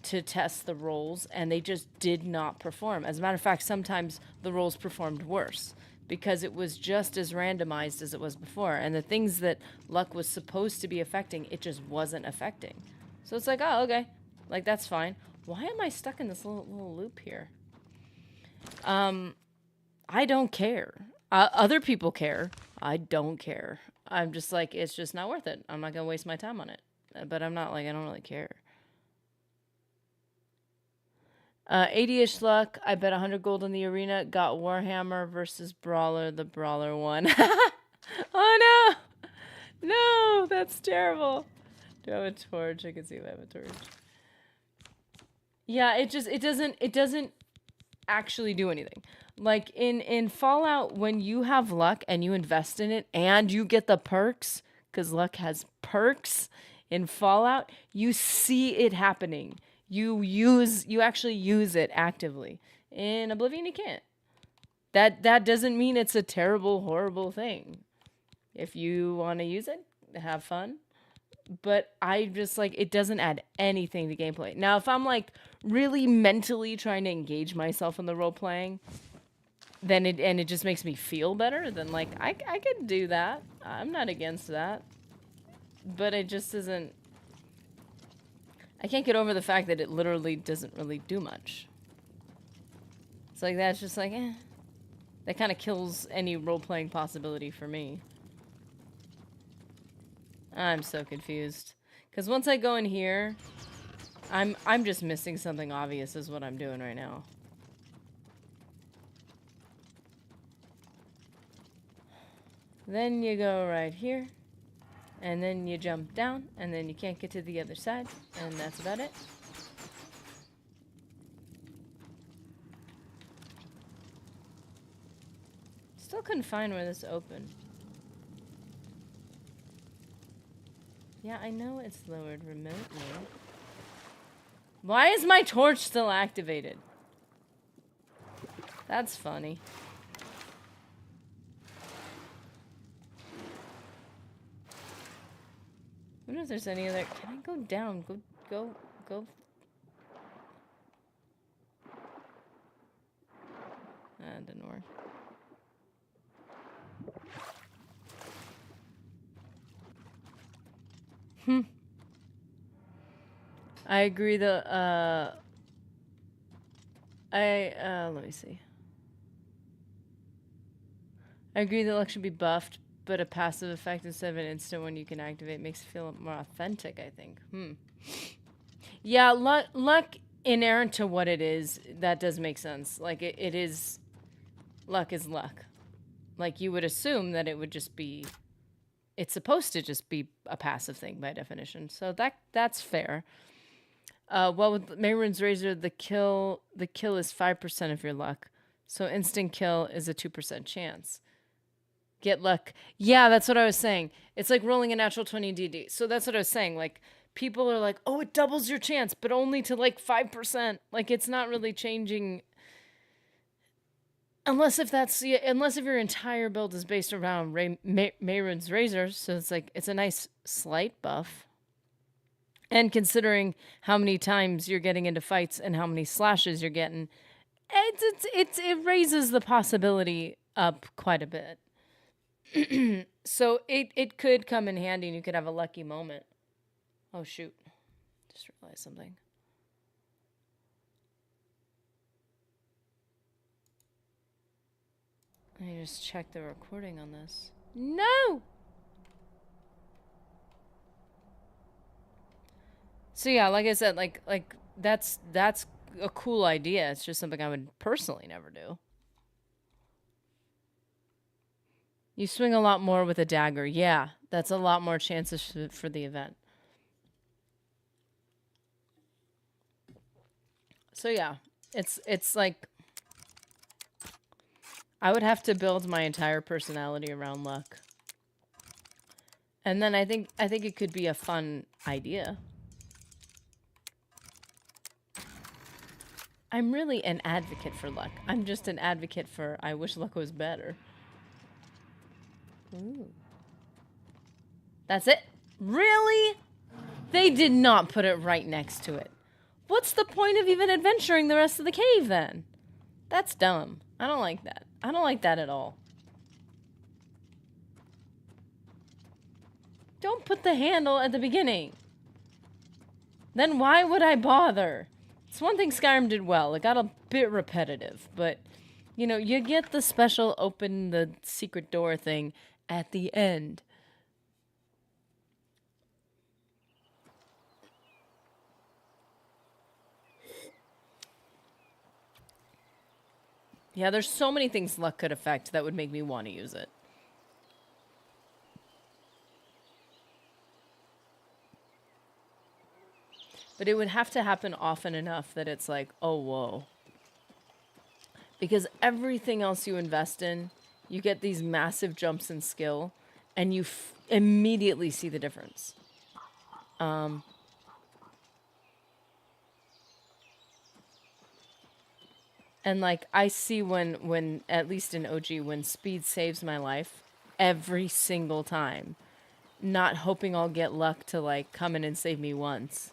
to test the rolls, and they just did not perform. As a matter of fact, sometimes the rolls performed worse, because it was just as randomized as it was before. And the things that luck was supposed to be affecting, it just wasn't affecting. So it's like, oh, okay. Like, that's fine. Why am I stuck in this little loop here? I don't care. Other people care. I don't care. I'm just like, it's just not worth it. I'm not going to waste my time on it. But I'm not like, I don't really care. 80-ish luck. I bet 100 gold in the arena. Got Warhammer versus Brawler. The Brawler won. Oh no! No, that's terrible. Do I have a torch? I can see if I have a torch. Yeah, it doesn't actually do anything. Like in Fallout, when you have luck and you invest in it and you get the perks, because luck has perks in Fallout, you see it happening. You actually use it actively. In Oblivion, you can't. That doesn't mean it's a terrible, horrible thing. If you want to use it, have fun. But I just, like, it doesn't add anything to gameplay. Now, if I'm, like, really mentally trying to engage myself in the role-playing, then it just makes me feel better, then, like, I could do that. I'm not against that. But it just isn't... I can't get over the fact that it literally doesn't really do much. It's like, that's just like, eh. That kind of kills any role-playing possibility for me. I'm so confused. Because once I go in here, I'm just missing something obvious is what I'm doing right now. Then you go right here. And then you jump down, and then you can't get to the other side, and that's about it. Still couldn't find where this opened. Yeah, I know it's lowered remotely. Why is my torch still activated? That's funny. I wonder if there's any other... Can I go down? Go. That didn't work. I agree let me see. I agree that luck should be buffed, but a passive effect instead of an instant one you can activate makes it feel more authentic, I think. Yeah, luck inherent to what it is, that does make sense. Like, it is... Luck is luck. Like, you would assume that it would just be... It's supposed to just be a passive thing by definition. So that's fair. Well, with Mayron's Razor, the kill is 5% of your luck. So instant kill is a 2% chance. Get luck. Yeah, that's what I was saying. It's like rolling a natural 20 DD. So that's what I was saying. Like, people are like, oh, it doubles your chance, but only to like 5%. Like, it's not really changing. Unless if your entire build is based around Mayron's Razor. So it's like, it's a nice slight buff. And considering how many times you're getting into fights and how many slashes you're getting, it raises the possibility up quite a bit. So it could come in handy and you could have a lucky moment. Oh, shoot. Just realized something. Let me just check the recording on this. No! So yeah, like I said, like that's a cool idea. It's just something I would personally never do. You swing a lot more with a dagger. Yeah, that's a lot more chances for the event. So yeah, it's like I would have to build my entire personality around luck. And then I think it could be a fun idea. I'm really an advocate for luck. I'm just an advocate for I wish luck was better. Ooh. That's it? Really? They did not put it right next to it. What's the point of even adventuring the rest of the cave then? That's dumb. I don't like that. I don't like that at all. Don't put the handle at the beginning. Then why would I bother? It's one thing Skyrim did well. It got a bit repetitive, but you know, you get the special open the secret door thing at the end. Yeah, there's so many things luck could affect that would make me want to use it. But it would have to happen often enough that it's like, oh, whoa. Because everything else you invest in, you get these massive jumps in skill, and you immediately see the difference. And like, I see when, at least in OG, when speed saves my life every single time, not hoping I'll get luck to like come in and save me once.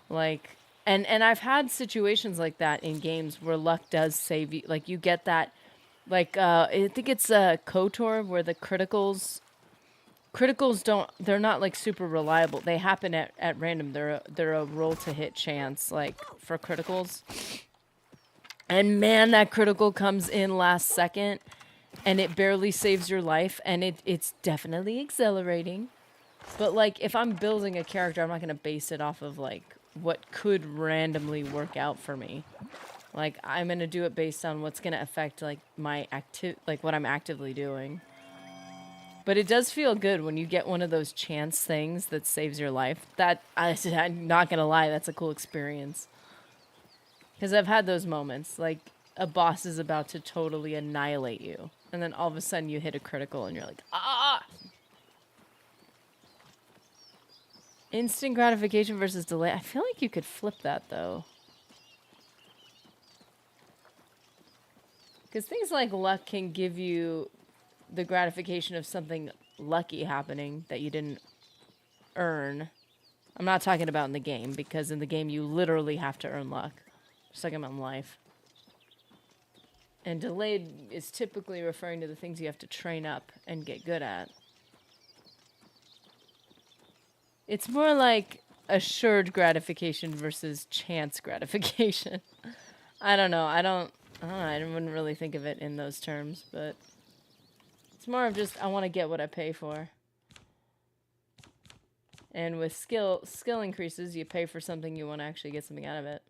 Like, and I've had situations like that in games where luck does save you. Like, you get that, like, I think it's KOTOR where the criticals don't, they're not like super reliable. They happen at random. They're a roll to hit chance, like, for criticals. And man, that critical comes in last second and it barely saves your life, and it's definitely exhilarating. But like, if I'm building a character, I'm not going to base it off of like what could randomly work out for me. Like, I'm going to do it based on what's going to affect like my what I'm actively doing. But it does feel good when you get one of those chance things that saves your life. That, I'm not going to lie, that's a cool experience. Because I've had those moments, like a boss is about to totally annihilate you, and then all of a sudden you hit a critical and you're like, ah! Instant gratification versus delay. I feel like you could flip that, though. Because things like luck can give you the gratification of something lucky happening that you didn't earn. I'm not talking about in the game, because in the game you literally have to earn luck. Just like I'm in life. And delayed is typically referring to the things you have to train up and get good at. It's more like assured gratification versus chance gratification. I don't know. I wouldn't really think of it in those terms, but it's more of just I want to get what I pay for. And with skill increases, you pay for something, you want to actually get something out of it.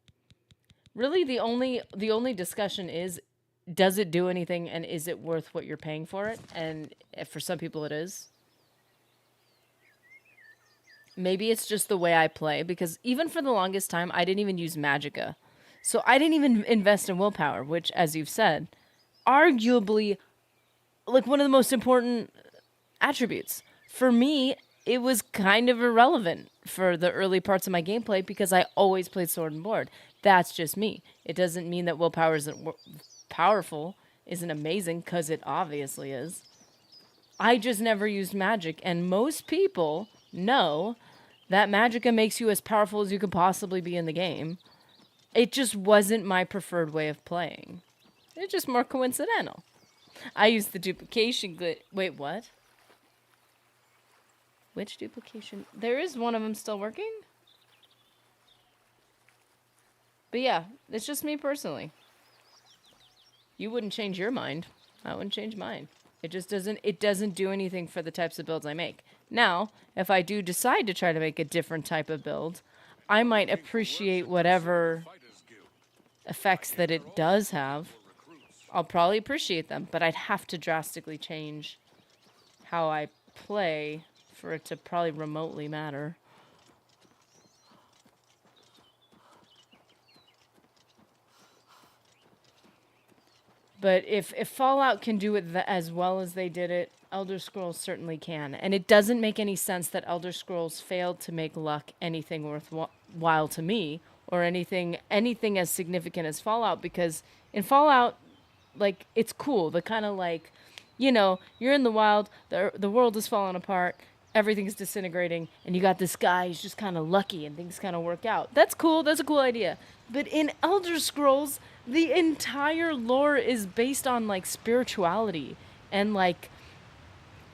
Really, the only discussion is, does it do anything, and is it worth what you're paying for it? And if for some people it is. Maybe it's just the way I play, because even for the longest time, I didn't even use magicka. So I didn't even invest in willpower, which, as you've said, arguably, like, one of the most important attributes. For me, it was kind of irrelevant for the early parts of my gameplay because I always played sword and board. That's just me. It doesn't mean that willpower isn't powerful, isn't amazing, because it obviously is. I just never used magic, and most people know that magicka makes you as powerful as you could possibly be in the game. It just wasn't my preferred way of playing. It's just more coincidental. I used the duplication glitch. Wait, what? Which duplication? There is one of them still working? But yeah, it's just me personally. You wouldn't change your mind. I wouldn't change mine. It just doesn't do anything for the types of builds I make. Now, if I do decide to try to make a different type of build, I might appreciate whatever effects that it does have. I'll probably appreciate them, but I'd have to drastically change how I play for it to probably remotely matter. But if Fallout can do it as well as they did it, Elder Scrolls certainly can. And it doesn't make any sense that Elder Scrolls failed to make luck anything worthwhile to me, or anything as significant as Fallout, because in Fallout, like, it's cool. The kind of, like, you know, you're in the wild, the world is falling apart, everything's disintegrating, and you got this guy who's just kind of lucky and things kind of work out. That's cool. That's a cool idea. But in Elder Scrolls, the entire lore is based on, like, spirituality and, like,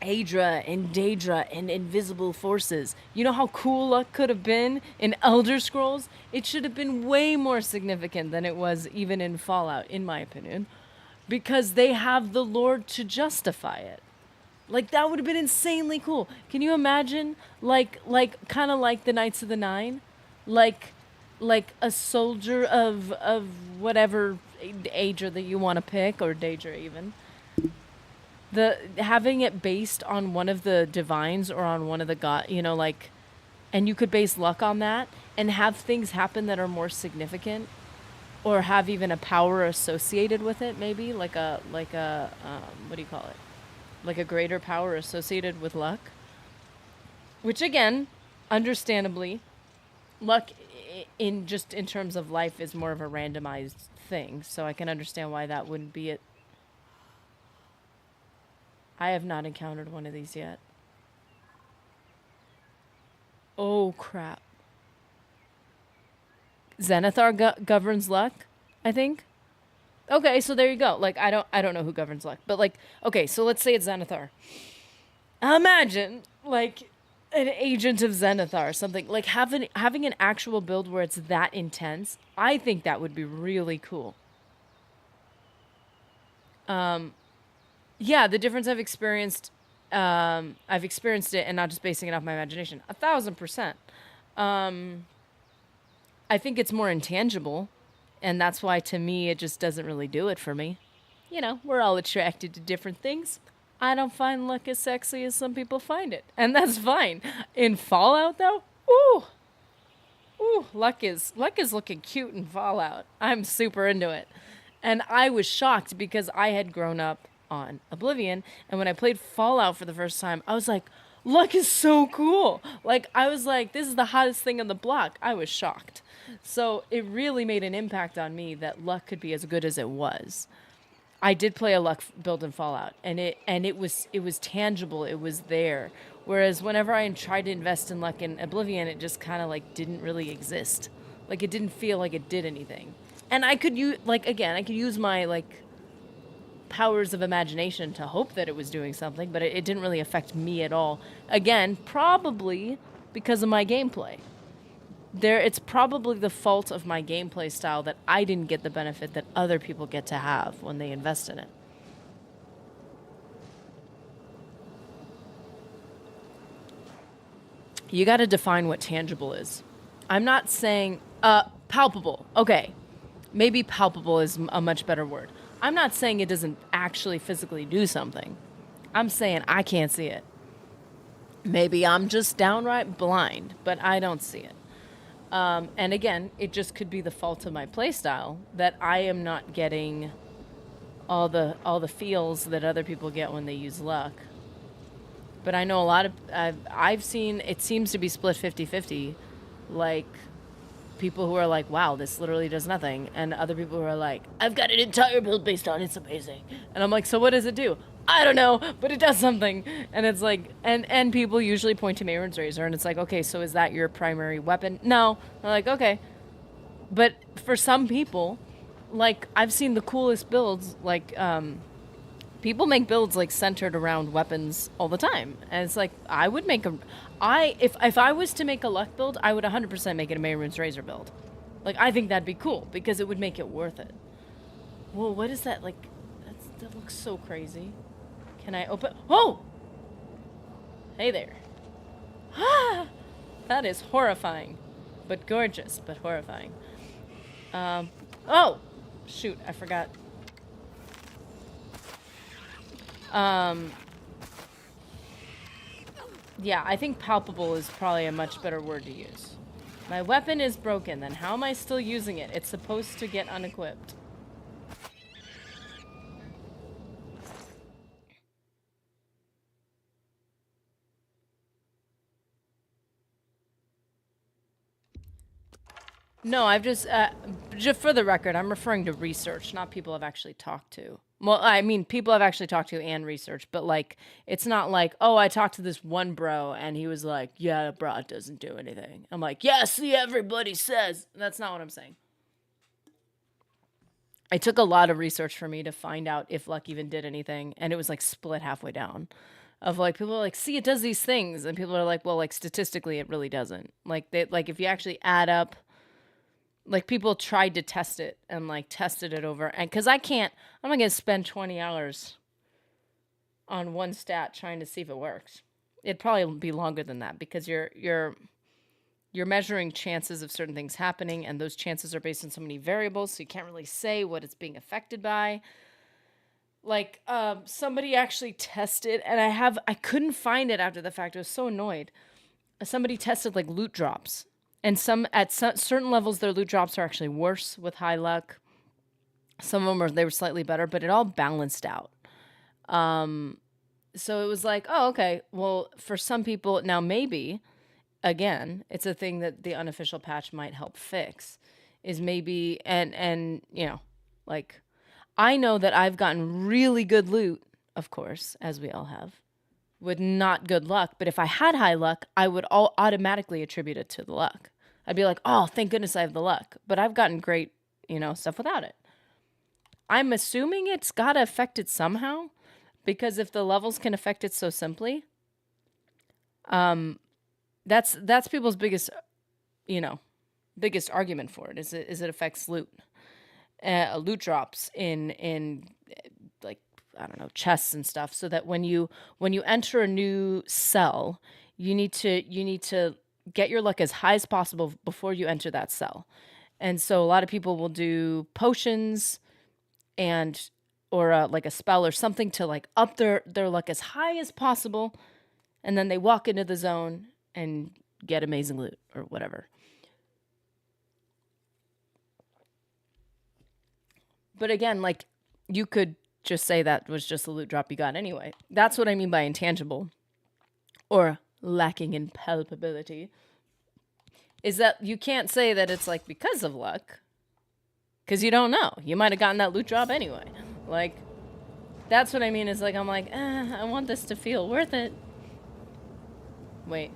Aedra and Daedra and invisible forces. You know how cool luck could have been in Elder Scrolls? It should have been way more significant than it was even in Fallout, in my opinion, because they have the lore to justify it. Like, that would have been insanely cool. Can you imagine, like kind of like the Knights of the Nine? Like a soldier of whatever Aedra that you want to pick, or Daedra even. Having it based on one of the divines or on one of the god, you know, like, and you could base luck on that and have things happen that are more significant, or have even a power associated with it, maybe like a what do you call it? Like a greater power associated with luck. Which, again, understandably, luck in terms of life is more of a randomized thing, so I can understand why that wouldn't be it. I have not encountered one of these yet. Oh, crap. Zenithar governs luck, I think. Okay, so there you go. Like, I don't know who governs luck, but, like, okay, so let's say it's Zenithar. Imagine, like, an agent of Zenithar or something. Like, having an actual build where it's that intense, I think that would be really cool. Yeah, the difference I've experienced it and not just basing it off my imagination. 1,000%. I think it's more intangible, and that's why, to me, it just doesn't really do it for me. You know, we're all attracted to different things. I don't find luck as sexy as some people find it, and that's fine. In Fallout, though, ooh, luck is looking cute in Fallout. I'm super into it. And I was shocked because I had grown up on Oblivion, and when I played Fallout for the first time, I was like, luck is so cool. Like, I was like, this is the hottest thing on the block. I was shocked. So it really made an impact on me that luck could be as good as it was. I did play a luck build in Fallout, and it was tangible. It was there. Whereas whenever I tried to invest in luck in Oblivion, it just kind of like didn't really exist. Like it didn't feel like it did anything. And I could use I could use my like powers of imagination to hope that it was doing something, but it didn't really affect me at all. Again, probably because of my gameplay. It's probably the fault of my gameplay style that I didn't get the benefit that other people get to have when they invest in it. You got to define what tangible is. I'm not saying palpable. Okay, maybe palpable is a much better word. I'm not saying it doesn't actually physically do something. I'm saying I can't see it. Maybe I'm just downright blind, but I don't see it. And again, it just could be the fault of my playstyle that I am not getting all the feels that other people get when they use luck. But I know a lot of I've seen it seems to be split 50-50, like people who are like, wow, this literally does nothing, and other people who are like, I've got an entire build based on it's amazing. And I'm like, so what does it do? I don't know, but it does something. And it's like, and people usually point to Mayron's Razor, and it's like, okay, so is that your primary weapon? No. I'm like, okay. But for some people, like, I've seen the coolest builds, like, people make builds, like, centered around weapons all the time. And it's like, I would make if I was to make a luck build, I would 100% make it a Mayron's Razor build. Like, I think that'd be cool, because it would make it worth it. Whoa, what is that, like, that looks so crazy. Can I open? Oh! Hey there. Ah! That is horrifying. But gorgeous, but horrifying. Oh! Shoot, I forgot. Yeah, I think palpable is probably a much better word to use. My weapon is broken, then how am I still using it? It's supposed to get unequipped. No, I've just for the record, I'm referring to research, not people I've actually talked to. Well, I mean, people I've actually talked to and research, but like, it's not like, oh, I talked to this one bro and he was like, yeah, bro, it doesn't do anything. I'm like, yeah, see, everybody says. That's not what I'm saying. It took a lot of research for me to find out if luck even did anything, and it was like split halfway down. Of like, people are like, see, it does these things, and people are like, well, like statistically, it really doesn't. Like, if you actually add up. Like, people tried to test it and, like, tested it over. And because I'm not going to spend 20 hours on one stat trying to see if it works. It'd probably be longer than that, because you're measuring chances of certain things happening, and those chances are based on so many variables, so you can't really say what it's being affected by. Like, somebody actually tested, and I couldn't find it after the fact. I was so annoyed. Somebody tested, like, loot drops. And at certain levels, their loot drops are actually worse with high luck. Some of them they were slightly better, but it all balanced out. So it was like, oh, okay. Well, for some people, now maybe, again, it's a thing that the unofficial patch might help fix. Is maybe, and you know, like, I know that I've gotten really good loot, of course, as we all have, with not good luck. But if I had high luck, I would all automatically attribute it to the luck. I'd be like, oh, thank goodness I have the luck. But I've gotten great, stuff without it. I'm assuming it's got to affect it somehow, because if the levels can affect it so simply, that's people's biggest argument for it, is it affects loot. Loot drops in like, I don't know, chests and stuff, so that when you enter a new cell, you need to get your luck as high as possible before you enter that cell. And so a lot of people will do potions or like a spell or something to like up their luck as high as possible, and then they walk into the zone and get amazing loot or whatever. But again, like, you could just say that was just a loot drop you got anyway. That's what I mean by intangible, or lacking in palpability, is that you can't say that it's like because of luck, because you don't know. You might have gotten that loot drop anyway. Like, That's what I mean, is like, I'm like, I want this to feel worth it. Wait.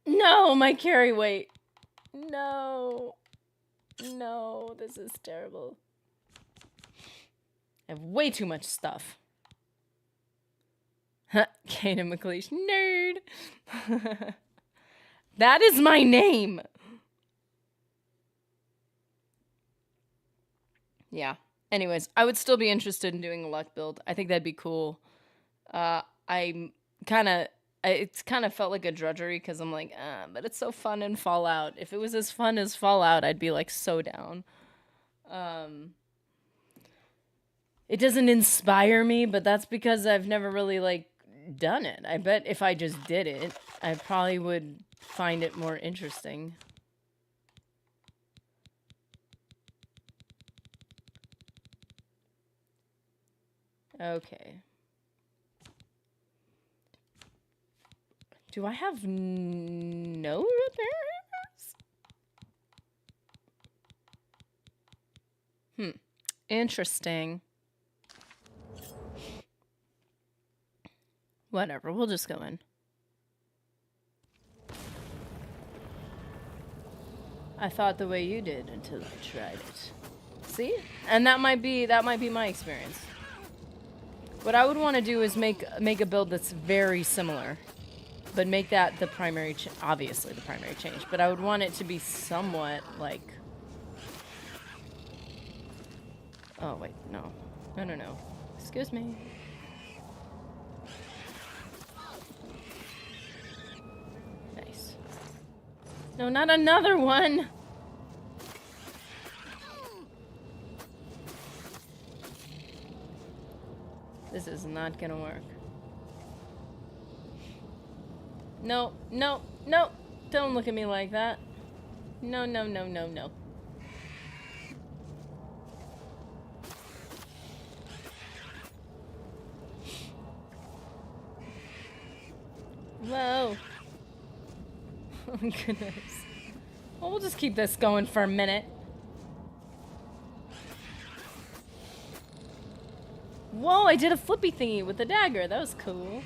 No, my carry weight. No. No, this is terrible. I have way too much stuff. Kata McLeish, nerd. That is my name. Yeah. Anyways, I would still be interested in doing a luck build. I think that'd be cool. I'm kind of... It's kind of felt like a drudgery because I'm like, but it's so fun in Fallout. If it was as fun as Fallout, I'd be like so down. It doesn't inspire me, but that's because I've never really like done it. I bet if I just did it, I probably would find it more interesting. Okay. Do I have no repairs? Interesting. Whatever, we'll just go in. I thought the way you did until I tried it. See? And that might be my experience. What I would want to do is make a build that's very similar. But make that the primary, obviously the primary change. But I would want it to be somewhat like... Oh, wait, no. No. Excuse me. Nice. No, not another one! This is not gonna work. No. Don't look at me like that. No. Whoa. Oh, goodness. Well, we'll just keep this going for a minute. Whoa, I did a flippy thingy with the dagger. That was cool.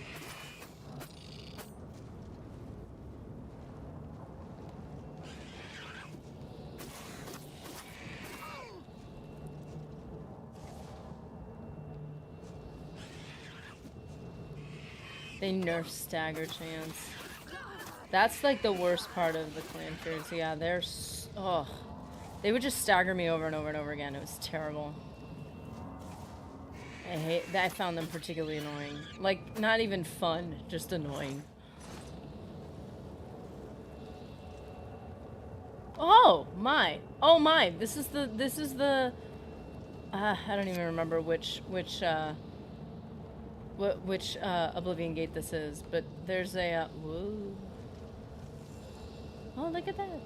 They nerf stagger chance. That's like the worst part of the clan fears. Yeah, they're they would just stagger me over and over and over again. It was terrible. I hate that. I found them particularly annoying. Like, not even fun, just annoying. Oh my. This is the I don't even remember which Oblivion gate this is, but there's a whoa. Oh, look at that.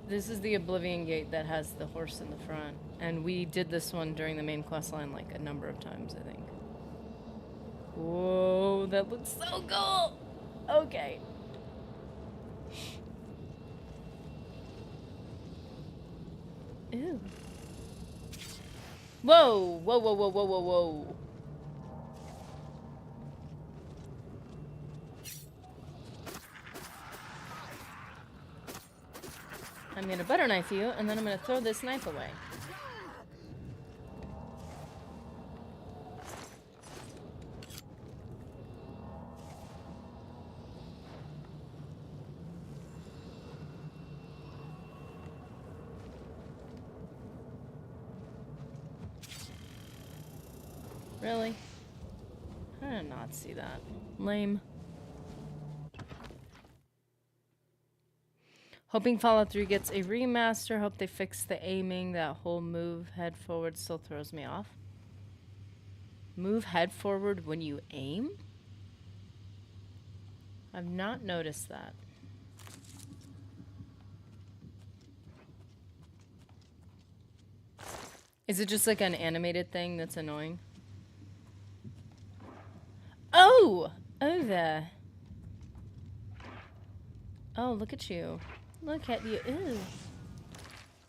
This is the Oblivion gate that has the horse in the front, and we did this one during the main quest line like a number of times, I think. Whoa, that looks so cool. Okay. Ew. Whoa. I'm gonna butter knife you, and then I'm gonna throw this knife away. Really? How did I not see that? Lame. Hoping Fallout 3 gets a remaster. Hope they fix the aiming. That whole move head forward still throws me off. Move head forward when you aim? I've not noticed that. Is it just like an animated thing that's annoying? Oh! Oh, there. Oh, look at you. Look at you. Ew.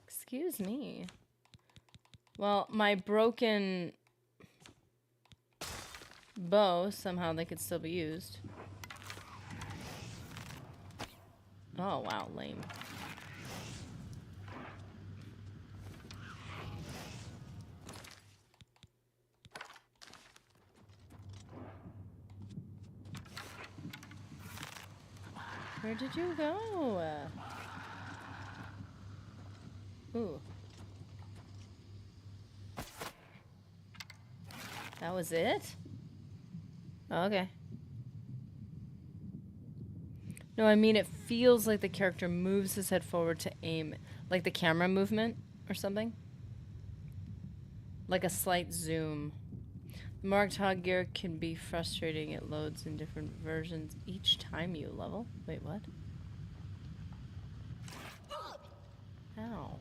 Excuse me. Well, my broken bow, somehow they could still be used. Oh, wow, lame. Where did you go? Ooh. That was it? Okay. No, I mean it feels like the character moves his head forward to aim. Like the camera movement or something. Like a slight zoom. The marked hog gear can be frustrating. It loads in different versions each time you level. Wait, what? Ow.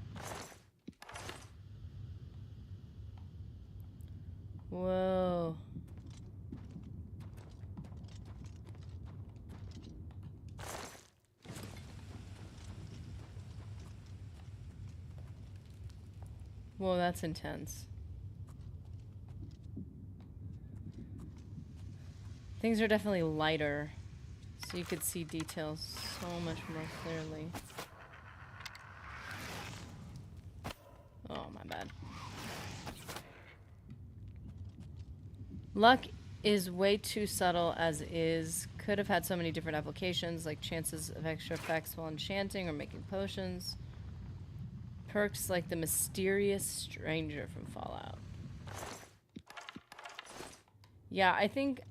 Whoa. Whoa, that's intense. Things are definitely lighter, so you could see details so much more clearly. Oh, my bad. Luck is way too subtle as is. Could have had so many different applications, like chances of extra effects while enchanting or making potions. Perks like the mysterious stranger from Fallout. Yeah, I think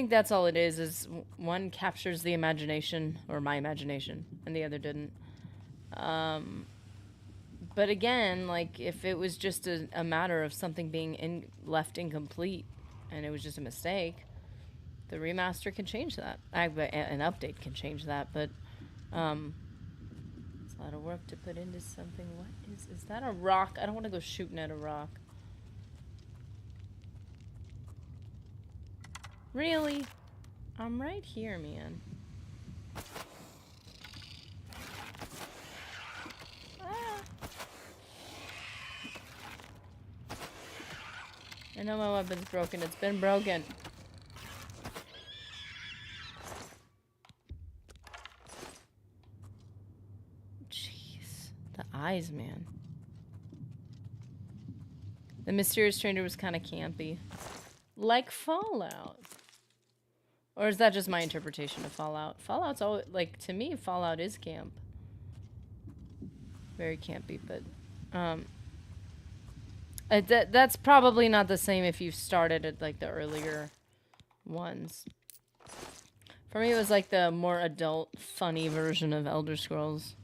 that's all it is one captures the imagination, or my imagination, and the other didn't. But again, like, if it was just a matter of something being left incomplete, and it was just a mistake, the remaster can change that. An update can change that, but, it's a lot of work to put into something. What is that a rock? I don't want to go shooting at a rock. Really? I'm right here, man. Ah. I know my weapon's broken. It's been broken. Jeez. The eyes, man. The mysterious stranger was kind of campy. Like Fallout. Or is that just my interpretation of Fallout? Fallout's always, like, to me, Fallout is camp. Very campy, but, that's probably not the same if you've started at, like, the earlier ones. For me, it was, like, the more adult, funny version of Elder Scrolls.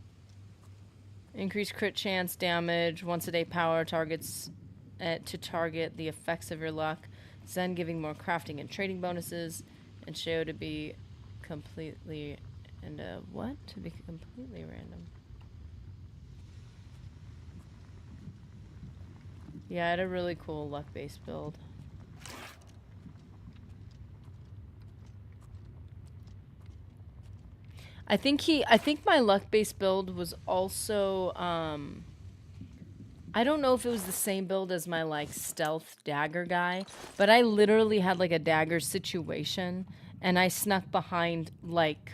Increased crit chance, damage, once-a-day power targets to target the effects of your luck. Zen giving more crafting and trading bonuses. And show to be completely... And, what? To be completely random. Yeah, I had a really cool luck-based build. I think my luck-based build was also, I don't know if it was the same build as my, like, stealth dagger guy, but I literally had, like, a dagger situation, and I snuck behind, like,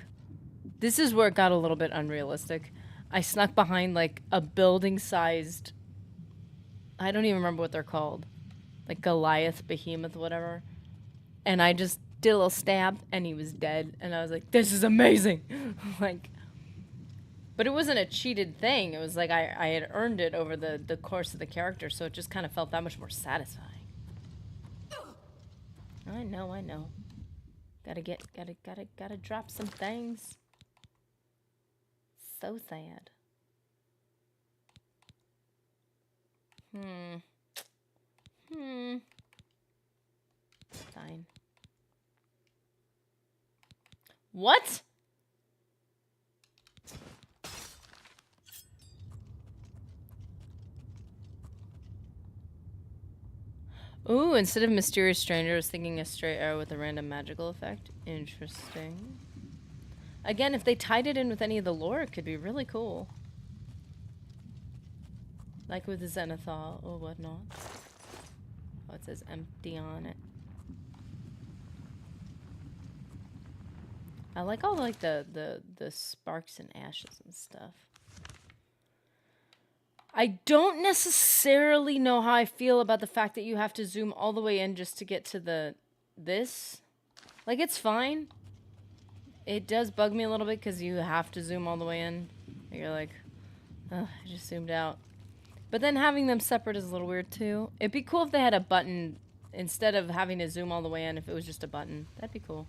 this is where it got a little bit unrealistic. I snuck behind, like, a building-sized, I don't even remember what they're called, like, Goliath, Behemoth, whatever, and I just did a little stab, and he was dead, and I was like, this is amazing! Like... But it wasn't a cheated thing. It was like I had earned it over the course of the character, so it just kind of felt that much more satisfying. I know. Gotta drop some things. So sad. Fine. What? Ooh, instead of mysterious stranger, I was thinking a straight arrow with a random magical effect. Interesting. Again, if they tied it in with any of the lore, it could be really cool. Like with the Zenithal or whatnot. Oh, it says empty on it. I like all like the sparks and ashes and stuff. I don't necessarily know how I feel about the fact that you have to zoom all the way in just to get to this. Like, it's fine. It does bug me a little bit because you have to zoom all the way in. You're like, ugh, I just zoomed out. But then having them separate is a little weird too. It'd be cool if they had a button instead of having to zoom all the way in, if it was just a button. That'd be cool.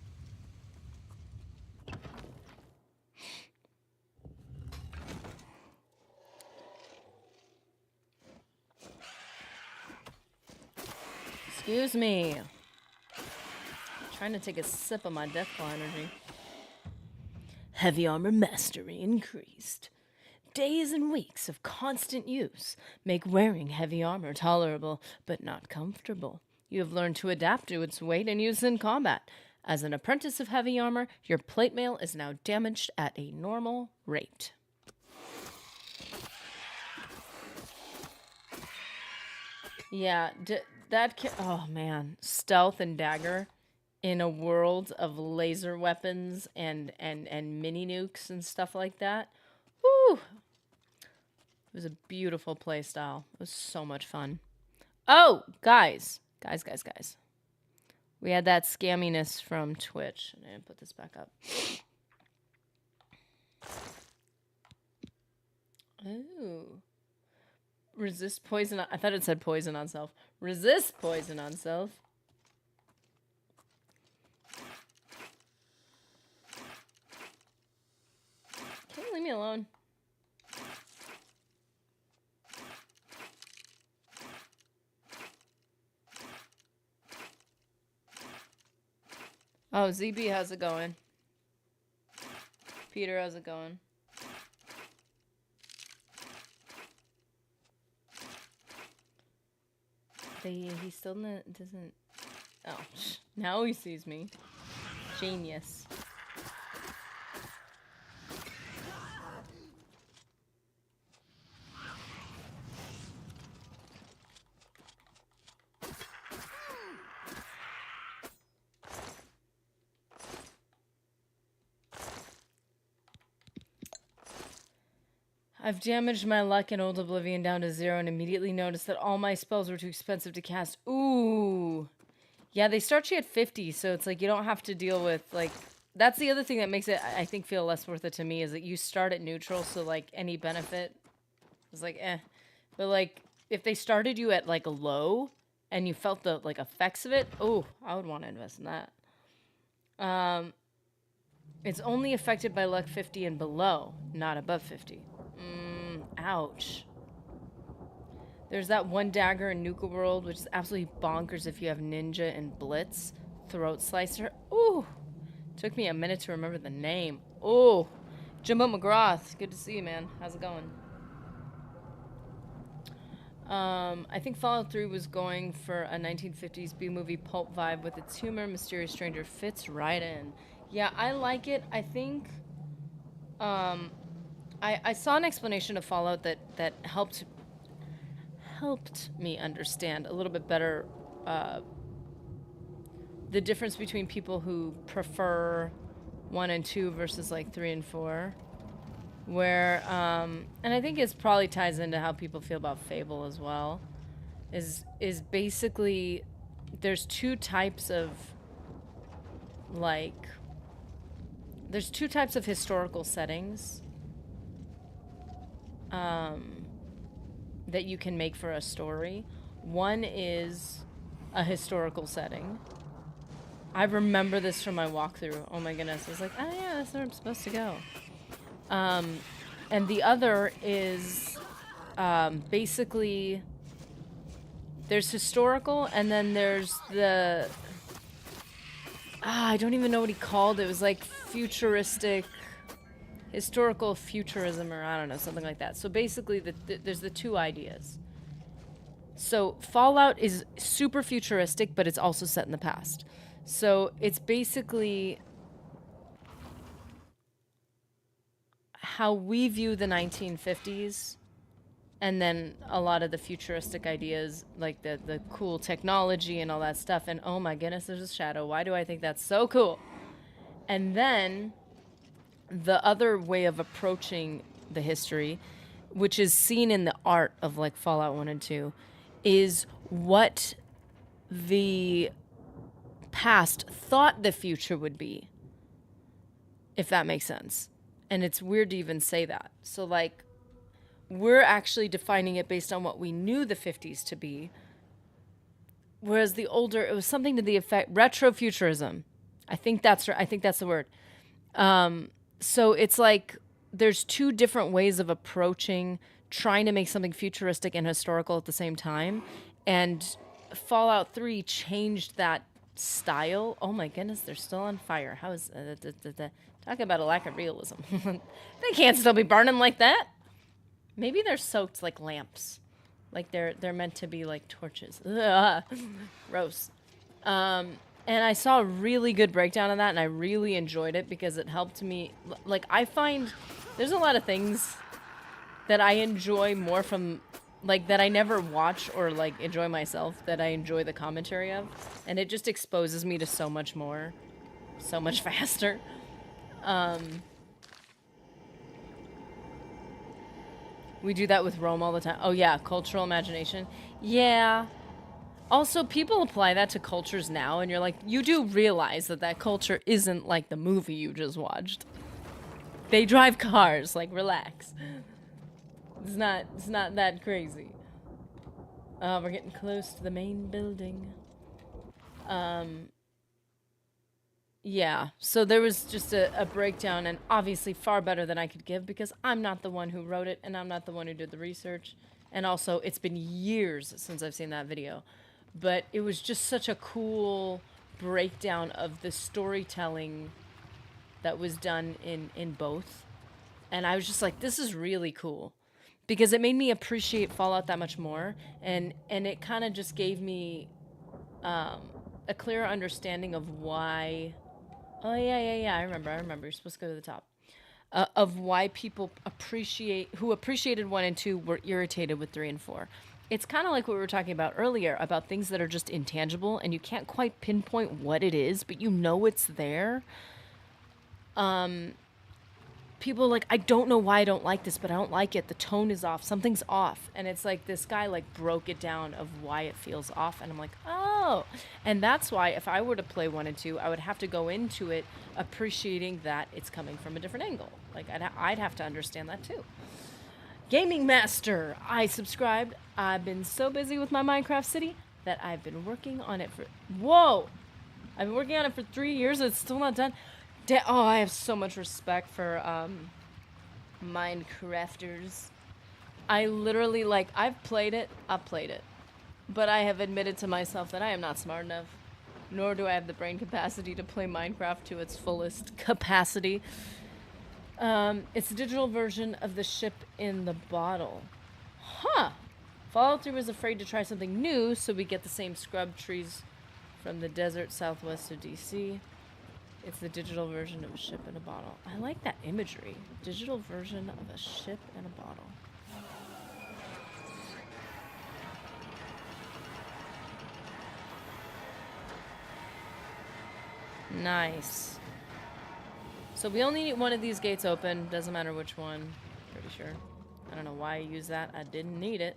Excuse me. Trying to take a sip of my Deathclaw energy. Heavy armor mastery increased. Days and weeks of constant use make wearing heavy armor tolerable, but not comfortable. You have learned to adapt to its weight and use in combat. As an apprentice of heavy armor, your plate mail is now damaged at a normal rate. Yeah, oh man, stealth and dagger in a world of laser weapons and mini nukes and stuff like that. Woo! It was a beautiful play style. It was so much fun. Oh, guys. We had that scamminess from Twitch. I'm gonna put this back up. Ooh. Resist poison. I thought it said poison on self. Resist poison on self. Can you leave me alone? Oh, ZB, how's it going? Peter, how's it going? He still doesn't... Oh, now he sees me. Genius. I've damaged my luck in Old Oblivion down to 0 and immediately noticed that all my spells were too expensive to cast. Ooh. Yeah, they start you at 50, so it's like you don't have to deal with, like... That's the other thing that makes it, I think, feel less worth it to me, is that you start at neutral, so, like, any benefit is like, eh. But, like, if they started you at, like, low, and you felt the, like, effects of it, oh, I would want to invest in that. It's only affected by luck 50 and below, not above 50. Ouch. There's that one dagger in Nuka World, which is absolutely bonkers if you have Ninja and Blitz. Throat Slicer. Ooh. Took me a minute to remember the name. Ooh. Jimbo McGrath. Good to see you, man. How's it going? I think Fallout 3 was going for a 1950s B-movie pulp vibe with its humor. Mysterious Stranger fits right in. Yeah, I like it. I think... I saw an explanation of Fallout that helped me understand a little bit better the difference between people who prefer 1 and 2 versus like 3 and 4. Where and I think it probably ties into how people feel about Fable as well. Is basically there's two types of historical settings that you can make for a story. One is a historical setting. I remember this from my walkthrough. Oh my goodness. I was like, oh yeah, that's where I'm supposed to go. And the other is basically there's historical, and then there's the... I don't even know what he called it. It was like futuristic... historical futurism, or I don't know, something like that. So basically, there's the two ideas. So Fallout is super futuristic, but it's also set in the past. So it's basically how we view the 1950s, and then a lot of the futuristic ideas, like the cool technology and all that stuff. And oh my goodness, there's a shadow. Why do I think that's so cool? And then the other way of approaching the history, which is seen in the art of like Fallout 1 and 2, is what the past thought the future would be, if that makes sense. And it's weird to even say that. So like, we're actually defining it based on what we knew the 50s to be, whereas the older, it was something to the effect retrofuturism. I think that's the word. So it's like there's two different ways of approaching trying to make something futuristic and historical at the same time, and Fallout 3 changed that style. Oh my goodness, they're still on fire. How is talk about a lack of realism? They can't still be burning like that. Maybe they're soaked like lamps, like they're meant to be like torches. Ugh. Gross. And I saw a really good breakdown of that, and I really enjoyed it because it helped me. Like, I find there's a lot of things that I enjoy more from, like, that I never watch or, like, enjoy myself, that I enjoy the commentary of. And it just exposes me to so much more, so much faster. We do that with Rome all the time. Oh, yeah, cultural imagination. Yeah. Also, people apply that to cultures now, and you're like, you do realize that that culture isn't like the movie you just watched. They drive cars, like, relax. It's not that crazy. We're getting close to the main building. Yeah, so there was just a breakdown, and obviously far better than I could give because I'm not the one who wrote it, and I'm not the one who did the research. And also, it's been years since I've seen that video. But it was just such a cool breakdown of the storytelling that was done in both. And I was just like, this is really cool. Because it made me appreciate Fallout that much more. And it kind of just gave me a clearer understanding of why... Oh, yeah, I remember. You're supposed to go to the top. Of why people who appreciated 1 and 2 were irritated with 3 and 4. It's kind of like what we were talking about earlier, about things that are just intangible, and you can't quite pinpoint what it is, but you know it's there. People are like, I don't know why I don't like this, but I don't like it. The tone is off. Something's off. And it's like this guy like broke it down of why it feels off. And I'm like, oh. And that's why if I were to play 1 and 2, I would have to go into it appreciating that it's coming from a different angle. Like I'd have to understand that too. Gaming Master, I subscribed. I've been so busy with my Minecraft City that I've been working on it for... Whoa! I've been working on it for 3 years and it's still not done. Oh, I have so much respect for Minecrafters. I literally, like, I've played it. But I have admitted to myself that I am not smart enough. Nor do I have the brain capacity to play Minecraft to its fullest capacity. It's a digital version of the ship in the bottle. Huh. Fallout 3 was afraid to try something new, so we get the same scrub trees from the desert southwest of DC. It's the digital version of a ship in a bottle. I like that imagery. Digital version of a ship in a bottle. Nice. So we only need one of these gates open. Doesn't matter which one. Pretty sure. I don't know why I used that. I didn't need it.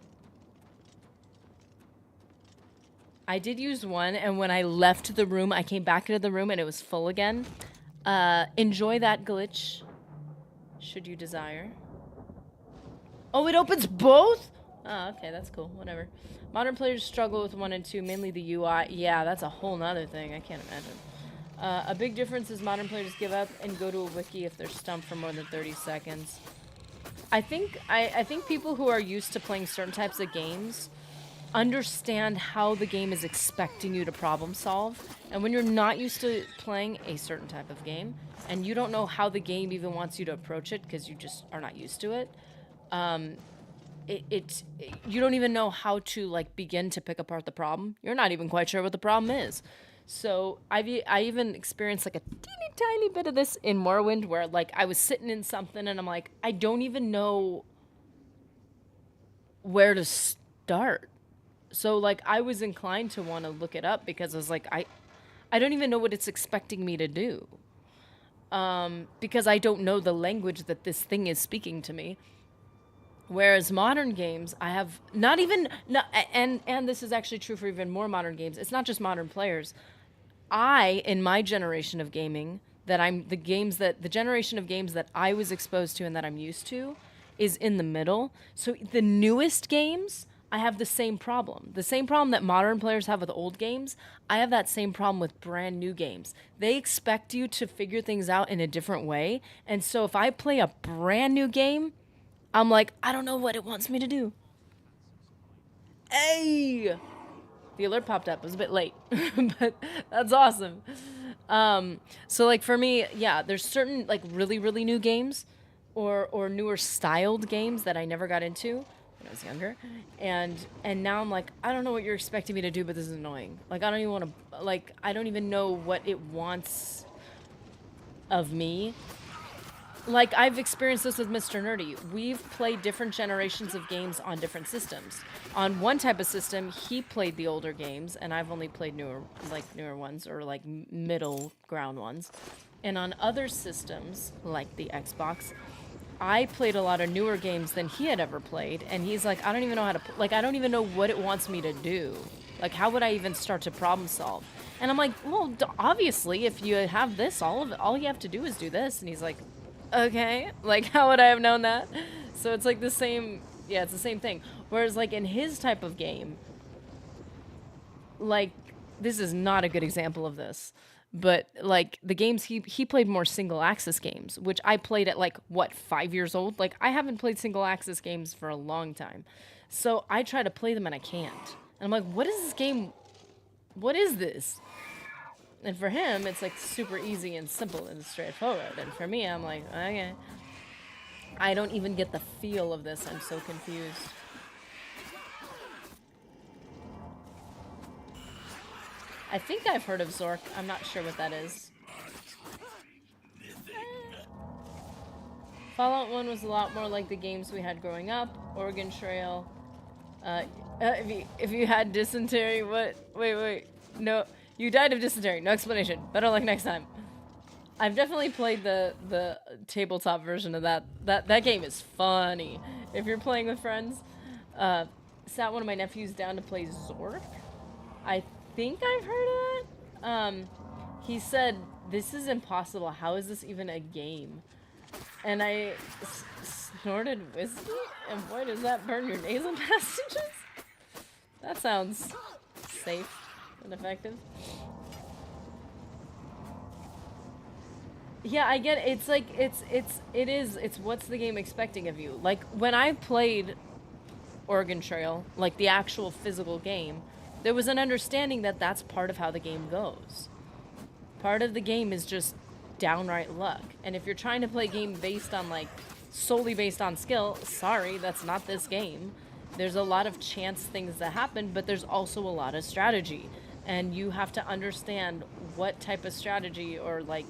I did use one, and when I left the room, I came back into the room, and it was full again. Enjoy that glitch, should you desire. Oh, it opens both? Oh, okay, that's cool. Whatever. Modern players struggle with 1 and 2, mainly the UI. Yeah, that's a whole nother thing. I can't imagine. A big difference is modern players give up and go to a wiki if they're stumped for more than 30 seconds. I think people who are used to playing certain types of games understand how the game is expecting you to problem solve. And when you're not used to playing a certain type of game, and you don't know how the game even wants you to approach it because you just are not used to it, you don't even know how to like begin to pick apart the problem. You're not even quite sure what the problem is. So I even experienced like a teeny tiny bit of this in Morrowind, where like I was sitting in something and I'm like, I don't even know where to start. So like I was inclined to want to look it up because I was like, I don't even know what it's expecting me to do. Because I don't know the language that this thing is speaking to me. Whereas modern games, I have not even, no, and this is actually true for even more modern games. It's not just modern players. In my generation of gaming, the generation of games that I was exposed to and that I'm used to is in the middle. So the newest games, I have the same problem. The same problem that modern players have with old games, I have that same problem with brand new games. They expect you to figure things out in a different way. And so if I play a brand new game, I'm like, I don't know what it wants me to do. Hey! The alert popped up. It was a bit late, but that's awesome. So like for me, yeah, there's certain like really, really new games or newer styled games that I never got into when I was younger. And now I'm like, I don't know what you're expecting me to do, but this is annoying. Like, I don't even want to, like, I don't even know what it wants of me. Like, I've experienced this with Mr. Nerdy. We've played different generations of games on different systems. On one type of system, he played the older games, and I've only played newer ones, or, like, middle ground ones. And on other systems, like the Xbox, I played a lot of newer games than he had ever played, and he's like, I don't even know how to... Like, I don't even know what it wants me to do. Like, how would I even start to problem solve? And I'm like, well, obviously, if you have this, all you have to do is do this. And he's like... Okay, like how would I have known that? So it's like the same, yeah, it's the same thing. Whereas like in his type of game, like this is not a good example of this, but like the games he played more single axis games, which I played at like what 5 years old. Like I haven't played single axis games for a long time, so I try to play them and I can't. And I'm like, what is this game? What is this? And for him, it's like super easy and simple and straightforward. And for me, I'm like, okay. I don't even get the feel of this. I'm so confused. I think I've heard of Zork. I'm not sure what that is. Fallout 1 was a lot more like the games we had growing up. Oregon Trail. If you had dysentery, what? Wait. No. You died of dysentery. No explanation. Better luck next time. I've definitely played the tabletop version of that. That game is funny. If you're playing with friends. Sat one of my nephews down to play Zork. I think I've heard of that. He said, this is impossible. How is this even a game? And I snorted whiskey? And boy, does that burn your nasal passages? That sounds safe and effective. Yeah, I get it. It's like it's what's the game expecting of you? Like when I played Oregon Trail, like the actual physical game, there was an understanding that that's part of how the game goes. Part of the game is just downright luck. And if you're trying to play a game based on like solely based on skill, sorry, that's not this game. There's a lot of chance things that happen, but there's also a lot of strategy. And you have to understand what type of strategy or like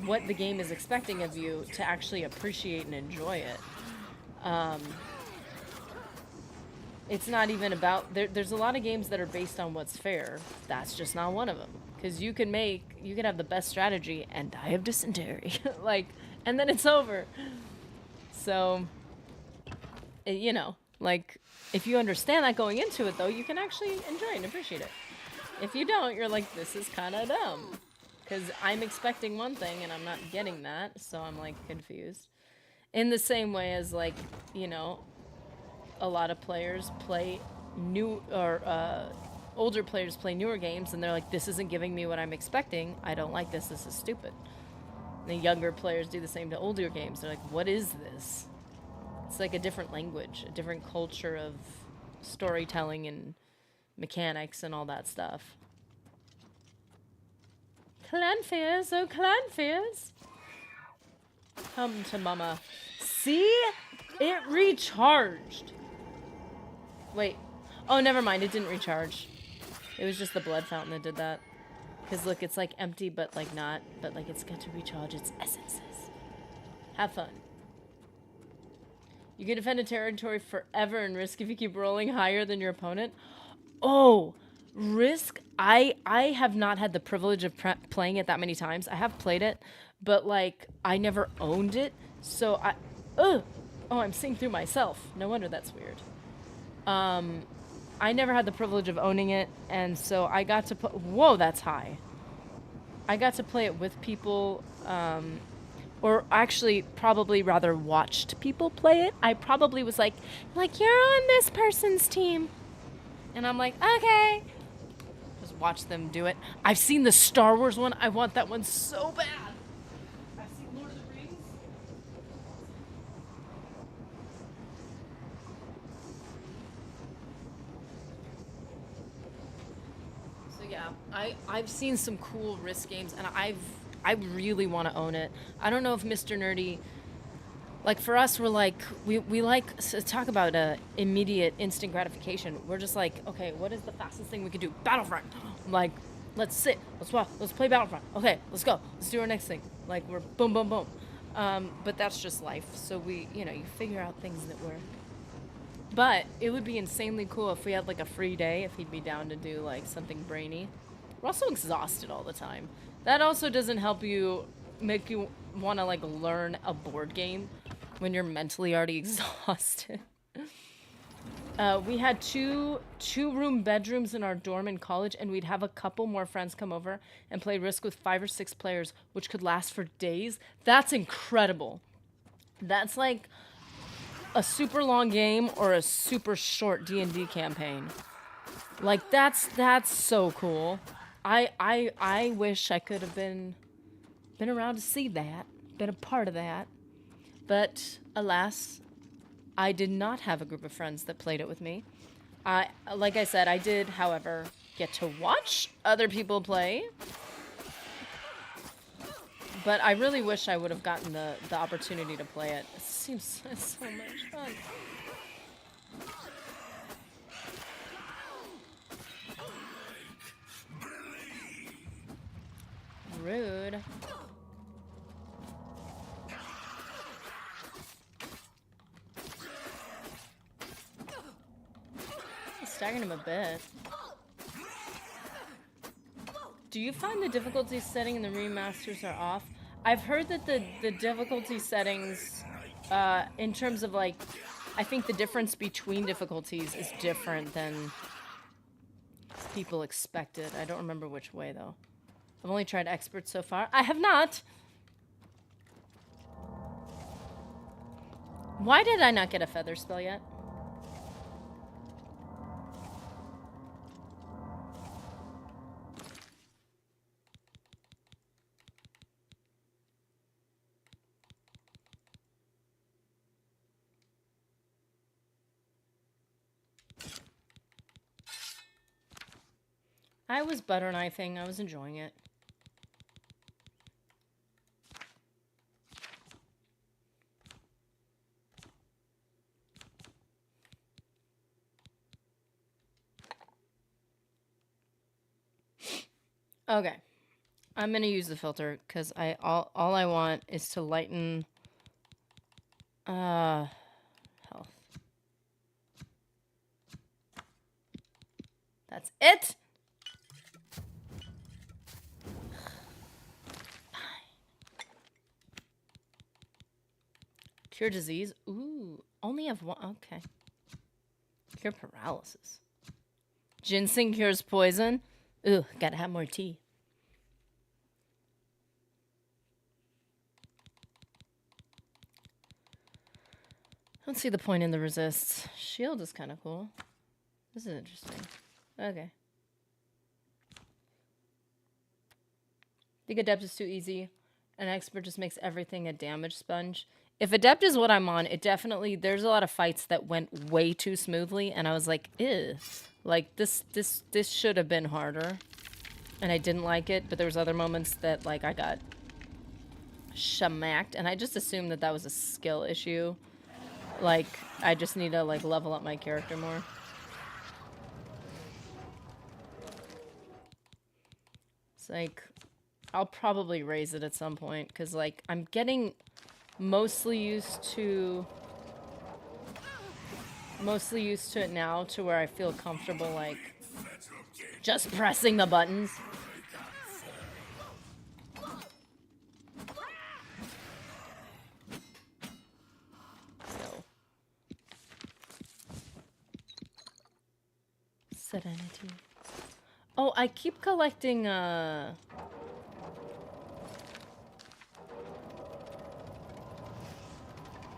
what the game is expecting of you to actually appreciate and enjoy it. It's not even about... There's a lot of games that are based on what's fair. That's just not one of them. Because you can have the best strategy and die of dysentery. Like, and then it's over. So, you know, like, if you understand that going into it, though, you can actually enjoy and appreciate it. If you don't, you're like, this is kind of dumb. Because I'm expecting one thing and I'm not getting that, so I'm, like, confused. In the same way as, like, you know, a lot of players play older players play newer games and they're like, this isn't giving me what I'm expecting. I don't like this. This is stupid. And the younger players do the same to older games. They're like, what is this? It's like a different language, a different culture of storytelling and mechanics and all that stuff. Clan fears, oh clan fears. Come to mama. See? It recharged. Wait. Oh, never mind. It didn't recharge. It was just the blood fountain that did that. Because look, it's like empty, but like not. But like it's got to recharge its essences. Have fun. You can defend a territory forever and Risk if you keep rolling higher than your opponent. Oh, Risk. I have not had the privilege of playing it that many times. I have played it, but like I never owned it. So oh, I'm seeing through myself. No wonder that's weird. I never had the privilege of owning it, and so I got to whoa, that's high. I got to play it with people, or actually probably rather watched people play it. I probably was like, you're on this person's team. And I'm like, okay. Just watch them do it. I've seen the Star Wars one. I want that one so bad. I've seen Lord of the Rings. So yeah, I've seen some cool Risk games, and I really want to own it. I don't know if Mr. Nerdy, like for us, we're like, we like to talk about immediate instant gratification. We're just like, okay, what is the fastest thing we could do? Battlefront. I'm like, let's sit, let's play Battlefront. Okay, let's go. Let's do our next thing. Like we're boom, boom, boom. But that's just life. So we, you figure out things that we're. But it would be insanely cool if we had like a free day, if he'd be down to do like something brainy. We're also exhausted all the time. That also doesn't help you, make you want to like learn a board game when you're mentally already exhausted. We had two-room bedrooms in our dorm in college, and we'd have a couple more friends come over and play Risk with 5 or 6 players, which could last for days. That's incredible. That's like a super long game or a super short D&D campaign. Like that's so cool. I wish I could have been around to see that, been a part of that. But alas, I did not have a group of friends that played it with me. Like I said, I did, however, get to watch other people play. But I really wish I would have gotten the opportunity to play it. It seems so much fun. Rude. Staggering him a bit. Do you find the difficulty setting in the remasters are off? I've heard that the difficulty settings, in terms of like, I think the difference between difficulties is different than people expected. I don't remember which way though. I've only tried expert so far. I have not! Why did I not get a feather spell yet? I was butter knifing. I was enjoying it. Okay. I'm gonna use the filter because all I want is to lighten health. That's it. Cure disease. Ooh, only have one. Okay. Cure paralysis. Ginseng cures poison. Ooh, gotta have more tea. I don't see the point in the resists. Shield is kind of cool. This is interesting. Okay. I think Adept is too easy. An expert just makes everything a damage sponge. If Adept is what I'm on, it definitely, there's a lot of fights that went way too smoothly, and I was like, ew. Like, this should have been harder. And I didn't like it, but there was other moments that, like, I got shamacked, and I just assumed that that was a skill issue. Like, I just need to, like, level up my character more. It's like, I'll probably raise it at some point, because, like, I'm getting mostly used to it now, to where I feel comfortable, like, just pressing the buttons. So. Serenity. Oh, I keep collecting,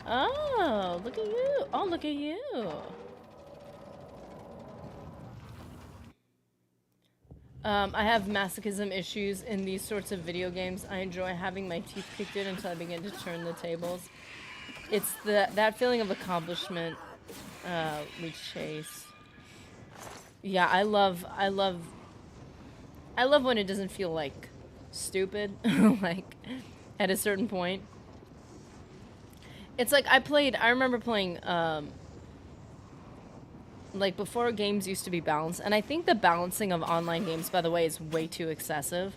Oh, look at you. Oh, look at you. I have masochism issues in these sorts of video games. I enjoy having my teeth kicked in until I begin to turn the tables. It's that feeling of accomplishment we chase. Yeah, I love when it doesn't feel like stupid, like at a certain point. It's like I remember playing like before games used to be balanced, and I think the balancing of online games, by the way, is way too excessive.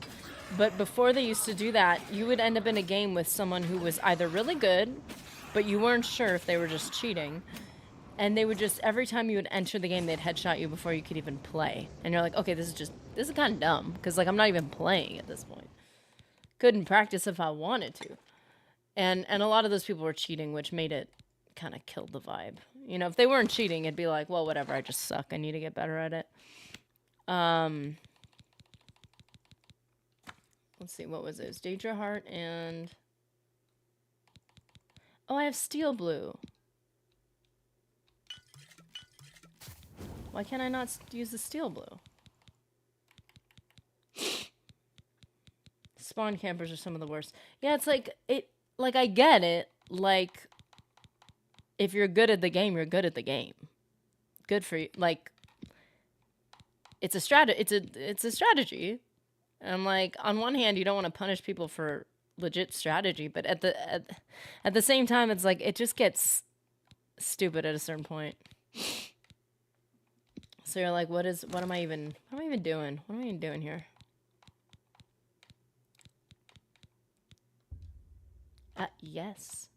But before they used to do that, you would end up in a game with someone who was either really good, but you weren't sure if they were just cheating. And they would just, every time you would enter the game, they'd headshot you before you could even play. And you're like, okay, this is kind of dumb, because, like, I'm not even playing at this point. Couldn't practice if I wanted to. And a lot of those people were cheating, which made it kind of killed the vibe. You know, if they weren't cheating, it'd be like, well, whatever, I just suck. I need to get better at it. Let's see, what was it? It was Daedra Heart and... Oh, I have Steel Blue. Why can't I not use the Steel Blue? Spawn campers are some of the worst. Yeah, it's like, like, I get it. Like, if you're good at the game, you're good at the game. Good for you. Like, it's a strategy. And I'm like, on one hand, you don't want to punish people for legit strategy, but at the same time, it's like, it just gets stupid at a certain point. So you're like, what am I even doing? What am I even doing here? Yes.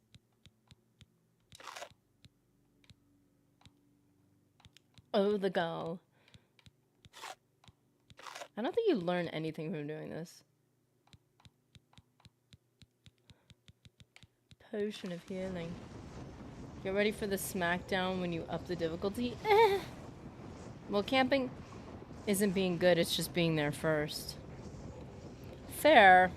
Oh, the goal. I don't think you learn anything from doing this. Potion of healing. Get ready for the smackdown when you up the difficulty. Well, camping isn't being good, it's just being there first. Fair.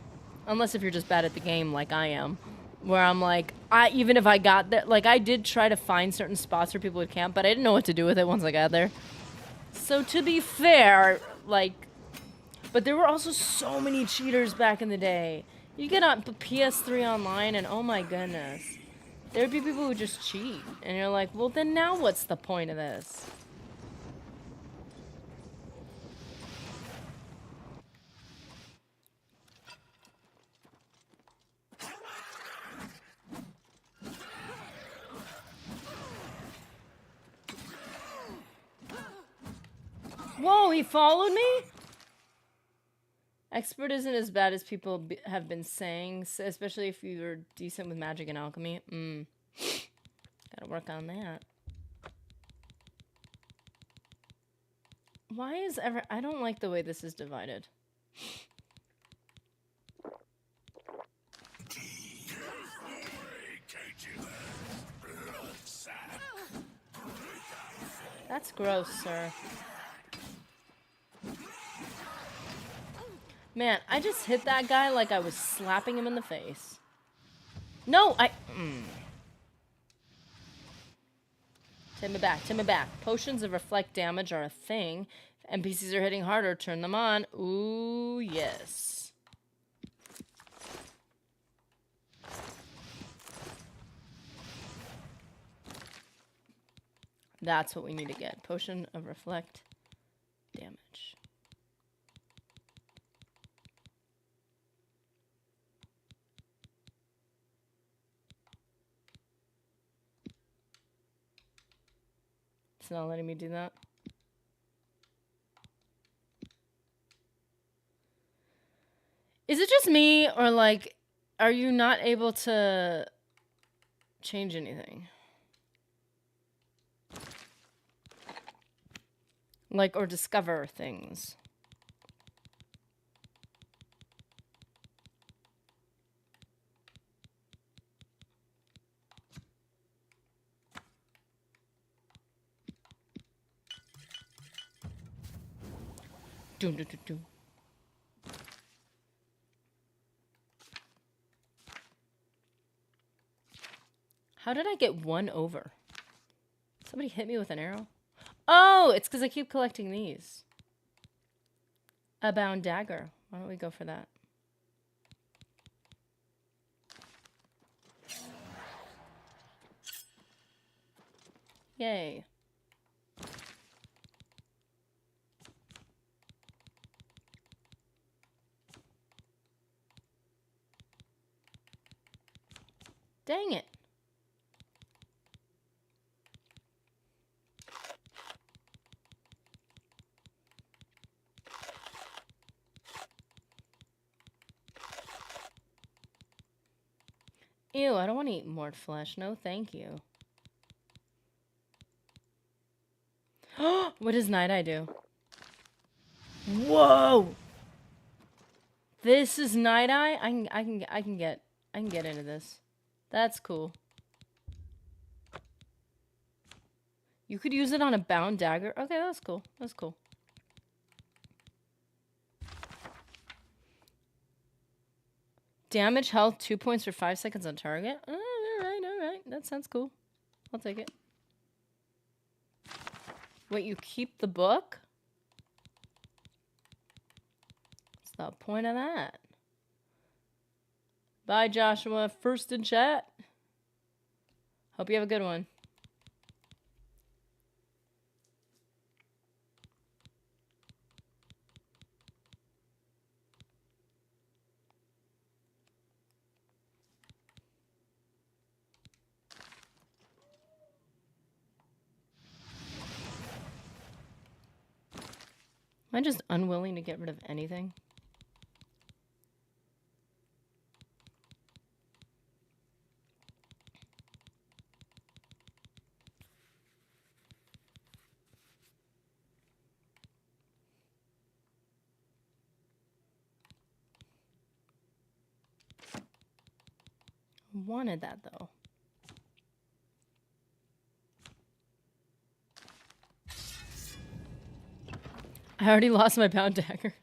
Unless if you're just bad at the game like I am. Where I'm like, even if I got there, like I did try to find certain spots where people would camp, but I didn't know what to do with it once I got there. So to be fair, like, but there were also so many cheaters back in the day. You get on PS3 online and oh my goodness. There'd be people who just cheat. And you're like, well then now what's the point of this? Whoa, he followed me? Expert isn't as bad as people have been saying, especially if you're decent with magic and alchemy. Gotta work on that. Why is I don't like the way this is divided. That's gross, sir. Man, I just hit that guy like I was slapping him in the face. No, Take me back, take me back. Potions of reflect damage are a thing. If NPCs are hitting harder, turn them on. Ooh, yes. That's what we need to get. Potion of reflect damage. It's not letting me do that. Is it just me, or like, are you not able to change anything? Like, or discover things? Doom, doom, doom, doom. How did I get 1 over? Somebody hit me with an arrow? Oh, it's because I keep collecting these. A bound dagger. Why don't we go for that? Yay. Dang it. Ew, I don't want to eat more flesh. No, thank you. What does Night Eye do? Whoa! This is Night Eye? I can get into this. That's cool. You could use it on a bound dagger. Okay, that's cool. That's cool. Damage health 2 points for 5 seconds on target. All right. That sounds cool. I'll take it. Wait, you keep the book? What's the point of that? Bye, Joshua. First in chat. Hope you have a good one. Am I just unwilling to get rid of anything? Wanted that though. I already lost my bound dagger.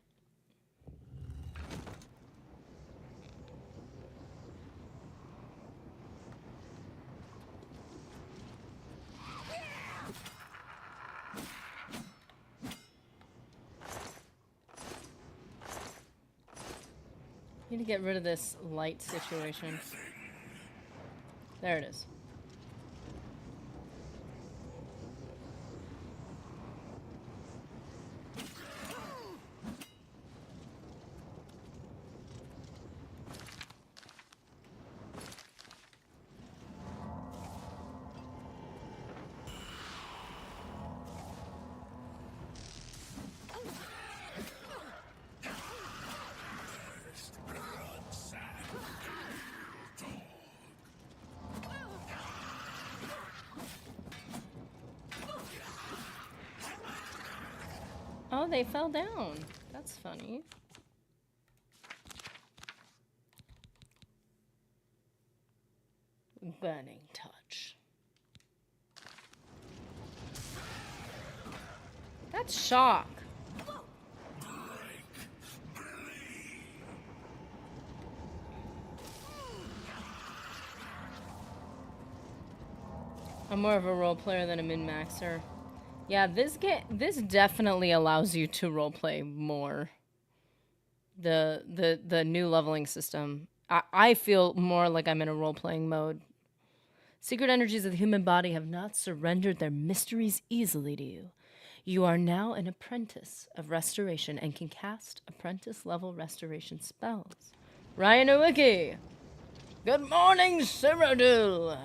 Need to get rid of this light situation. There it is. Oh, they fell down. That's funny. Burning touch. That's shock. I'm more of a role player than a min-maxer. Yeah, this definitely allows you to roleplay more. The new leveling system. I feel more like I'm in a role-playing mode. Secret energies of the human body have not surrendered their mysteries easily to you. You are now an apprentice of restoration and can cast apprentice-level restoration spells. Ryan Owicki! Good morning, Cyrodiil!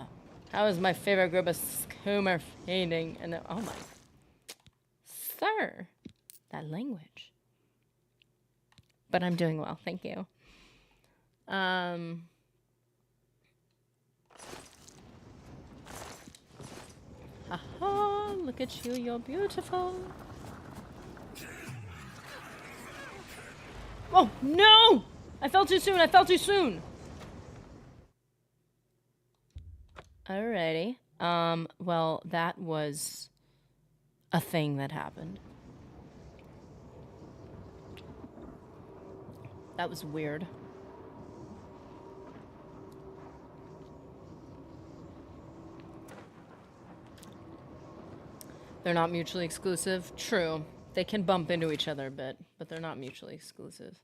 How is my favorite group of Skoomer fading? And oh my... Sir, that language. But I'm doing well, thank you. Haha, look at you, you're beautiful. Oh, no! I fell too soon, I fell too soon! Alrighty. Well, that was a thing that happened. That was weird. They're not mutually exclusive. True. They can bump into each other a bit, but they're not mutually exclusive.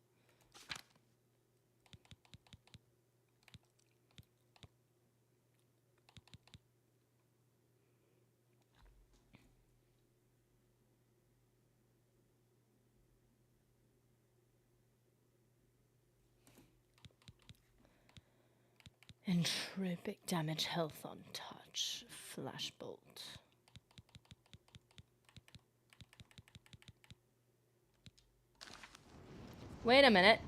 Entropic damage health on touch. Flashbolt. Wait a minute.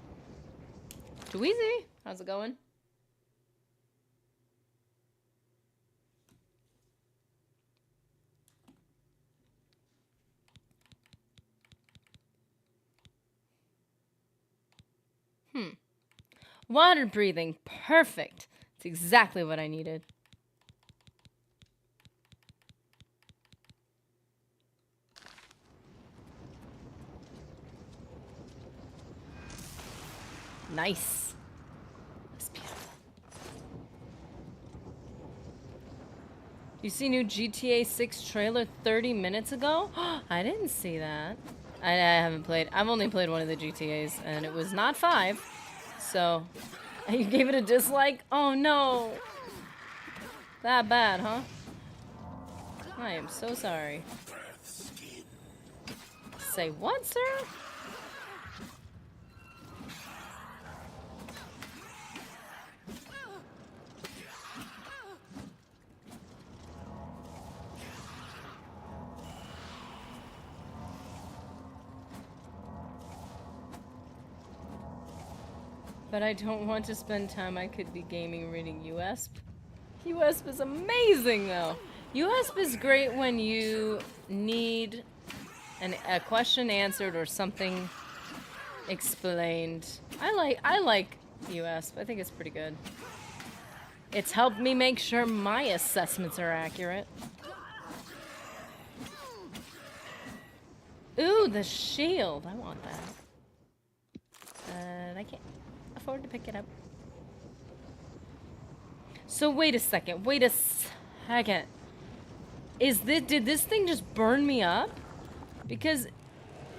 Too easy. How's it going? Water breathing. Perfect. It's exactly what I needed. Nice. That's beautiful. You see new GTA 6 trailer 30 minutes ago? I didn't see that. I haven't played. I've only played one of the GTAs, and it was not 5. So, you gave it a dislike? Oh no. That bad, huh? I am so sorry. Say what, sir? But I don't want to spend time I could be gaming reading USP. USP is amazing, though. USP is great when you need a question answered or something explained. I like USP. I think it's pretty good. It's helped me make sure my assessments are accurate. Ooh, the shield. I want that. I can't afford to pick it up. So wait a second. Wait a second. Did this thing just burn me up? Because,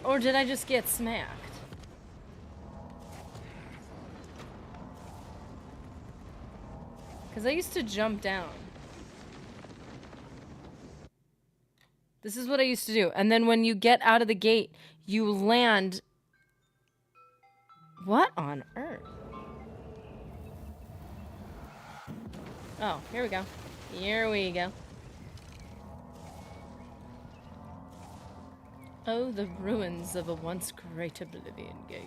or did I just get smacked? Because I used to jump down. This is what I used to do. And then when you get out of the gate, you land. What on earth? Oh, here we go. Here we go. Oh, the ruins of a once great Oblivion gate.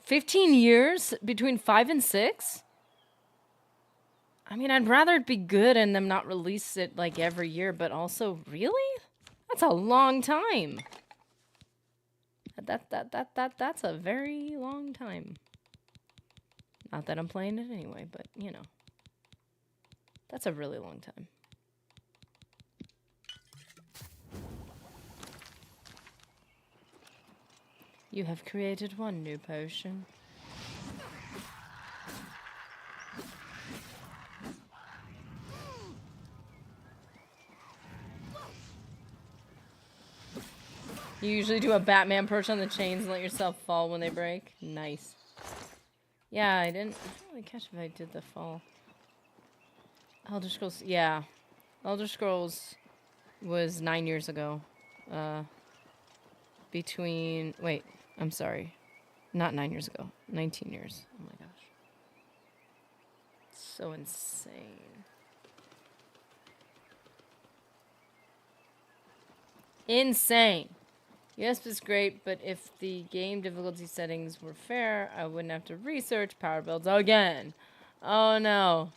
"15 years between 5 and 6? I mean, I'd rather it be good and them not release it like every year, but also, really? That's a long time. That's a very long time. Not that I'm playing it anyway, but you know. That's a really long time. You have created one new potion. You usually do a Batman perch on the chains and let yourself fall when they break. Nice. Yeah, I didn't really catch if I did the fall. Elder Scrolls, yeah. Elder Scrolls was 9 years ago. Wait, I'm sorry. Not 9 years ago. 19 years. Oh my gosh. So insane. Insane. USP is great, but if the game difficulty settings were fair, I wouldn't have to research power builds again. Oh no.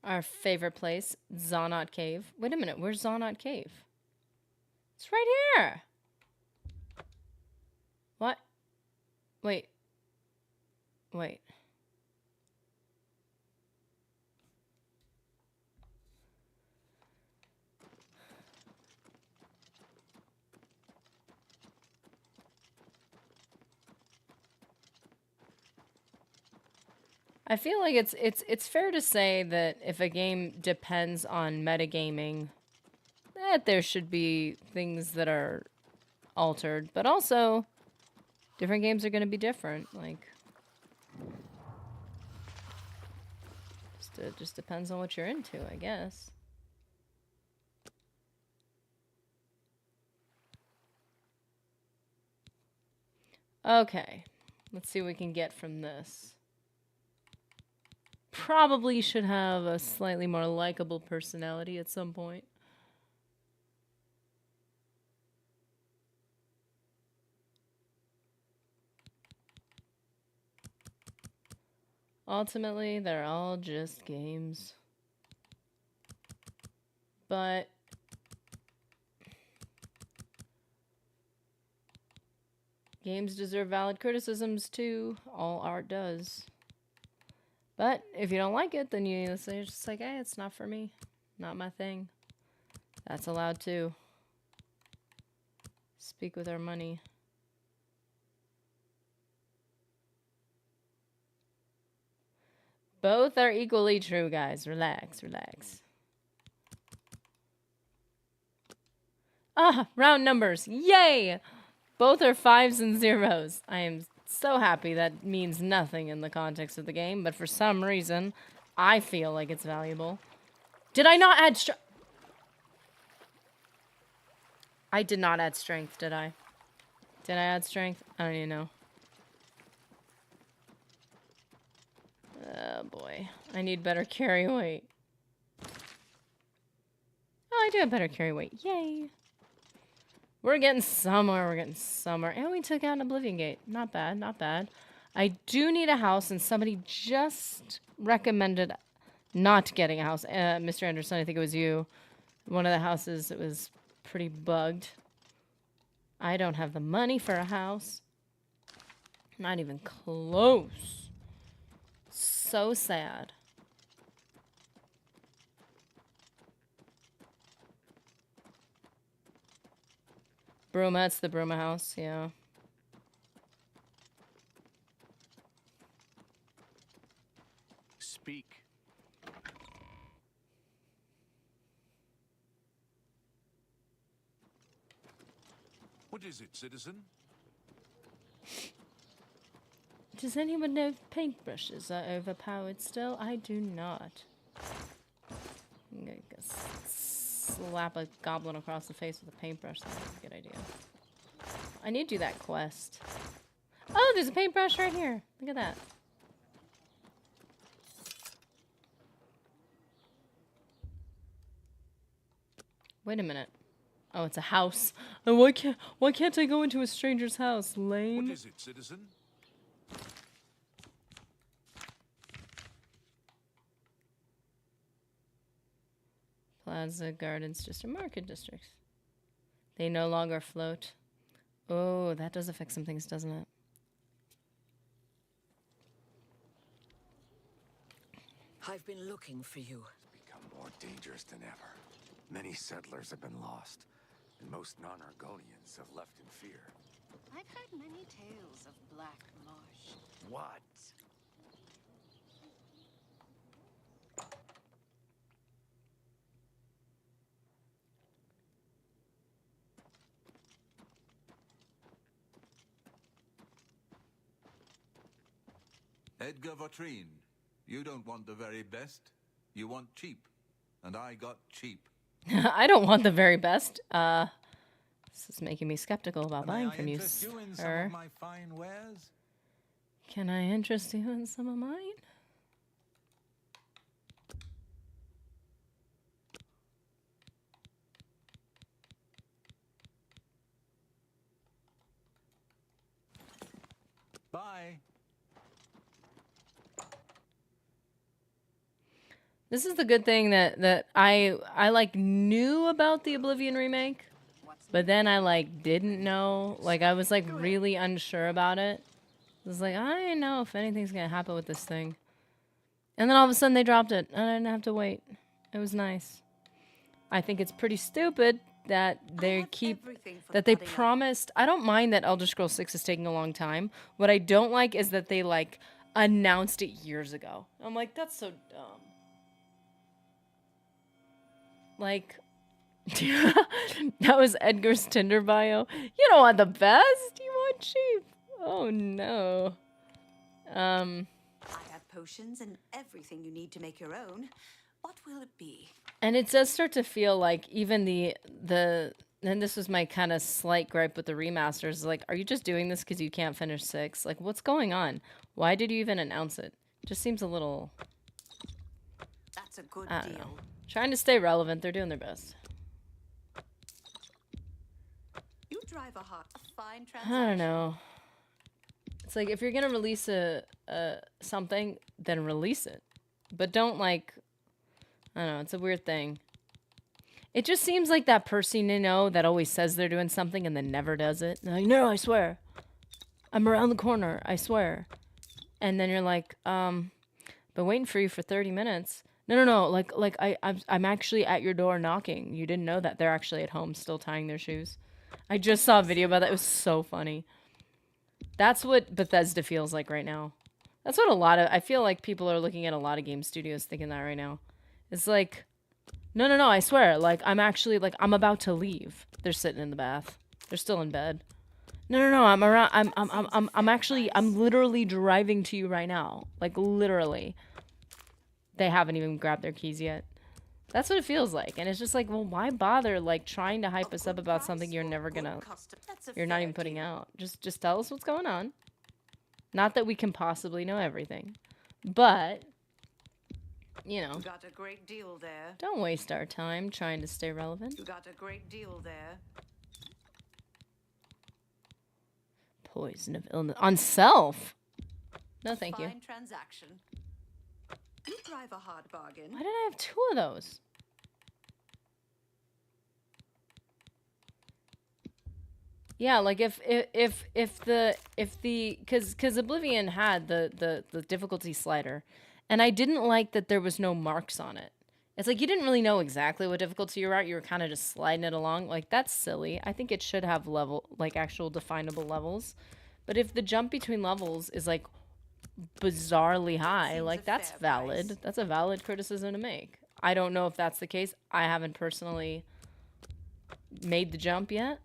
Our favorite place, Zonot Cave. Wait a minute, where's Zonot Cave? It's right here. What? Wait. Wait. I feel like it's fair to say that if a game depends on metagaming, that there should be things that are altered, but also different games are going to be different. Like, it just depends on what you're into, I guess. Okay, let's see what we can get from this. Probably should have a slightly more likable personality at some point. Ultimately, they're all just games. But games deserve valid criticisms too. All art does. But if you don't like it, then you say it's just like, hey, it's not for me. Not my thing. That's allowed too. Speak with our money. Both are equally true, guys. Relax, relax. Ah, round numbers. Yay! Both are 5s and 0s. I am so happy. That means nothing in the context of the game, but for some reason, I feel like it's valuable. Did I not add strength? I did not add strength, did I? Did I add strength? I don't even know. Oh boy. I need better carry weight. Oh, I do have better carry weight. Yay! We're getting somewhere, we're getting somewhere. And we took out an Oblivion Gate. Not bad, not bad. I do need a house, and somebody just recommended not getting a house. Mr. Anderson, I think it was you. One of the houses, it was pretty bugged. I don't have the money for a house. Not even close. So sad. Bruma, it's the Bruma house, yeah. Speak. What is it, citizen? Does anyone know if paintbrushes are overpowered still? I do not. I'm gonna slap a goblin across the face with a paintbrush. That's a good idea. I need to do that quest. Oh, there's a paintbrush right here. Look at that. Wait a minute. Oh, it's a house. Oh, why can't I go into a stranger's house? Lame. What is it, citizen? Plaza Gardens District, Market Districts. They no longer float. Oh, that does affect some things, doesn't it? I've been looking for you. It's become more dangerous than ever. Many settlers have been lost, and most non-Argonians have left in fear. I've heard many tales of Black Marsh. What? Edgar Vautrin, you don't want the very best. You want cheap. And I got cheap. I don't want the very best. This is making me skeptical about buying from you, Some sir. of my fine wares? Can I interest you in some of mine? Bye. This is the good thing that I like knew about the Oblivion remake, but then I like didn't know. Like I was like really unsure about it. I was like, I don't know if anything's gonna happen with this thing. And then all of a sudden they dropped it, and I didn't have to wait. It was nice. I think it's pretty stupid that they promised. I don't mind that Elder Scrolls 6 is taking a long time. What I don't like is that they like announced it years ago. I'm like, that's so dumb. Like, that was Edgar's Tinder bio. You don't want the best, you want cheap. Oh no. I have potions and everything you need to make your own. What will it be? And it does start to feel like even the and this was my kind of slight gripe with the remasters, like, are you just doing this because you can't finish 6? Like, what's going on? Why did you even announce it? Just seems a little, That's a good I don't deal. know. Trying to stay relevant. They're doing their best. You drive a fine I transaction. don't know. It's like, if you're gonna release a something, then release it. But don't, like, I don't know, it's a weird thing. It just seems like that person, you know, that always says they're doing something and then never does it. They're like, no, I swear. I'm around the corner, I swear. And then you're like, been waiting for you for 30 minutes. No, like I'm actually at your door knocking. You didn't know that. They're actually at home still tying their shoes. I just saw a video about that. It was so funny. That's what Bethesda feels like right now. That's what I feel like people are looking at a lot of game studios thinking that right now. It's like, no, I swear, like, I'm actually, like, I'm about to leave. They're sitting in the bath. They're still in bed. No, I'm around, I'm literally driving to you right now. Like, literally. They haven't even grabbed their keys yet. That's what it feels like. And it's just like, well, why bother, like, trying to hype us up about something you're never gonna, you're not even putting out. Just tell us what's going on. Not that we can possibly know everything. But, you know. You got a great deal there. Don't waste our time trying to stay relevant. You got a great deal there. Poison of illness. On self? No, thank you. Fine transaction. You drive a hard bargain. Why did I have 2 of those? Yeah, like if because Oblivion had the difficulty slider, and I didn't like that there was no marks on it. It's like you didn't really know exactly what difficulty you were at. You were kind of just sliding it along. Like, that's silly. I think it should have actual definable levels. But if the jump between levels is like bizarrely high, like, that's valid. That's a valid criticism to make. I don't know if that's the case. I haven't personally made the jump yet.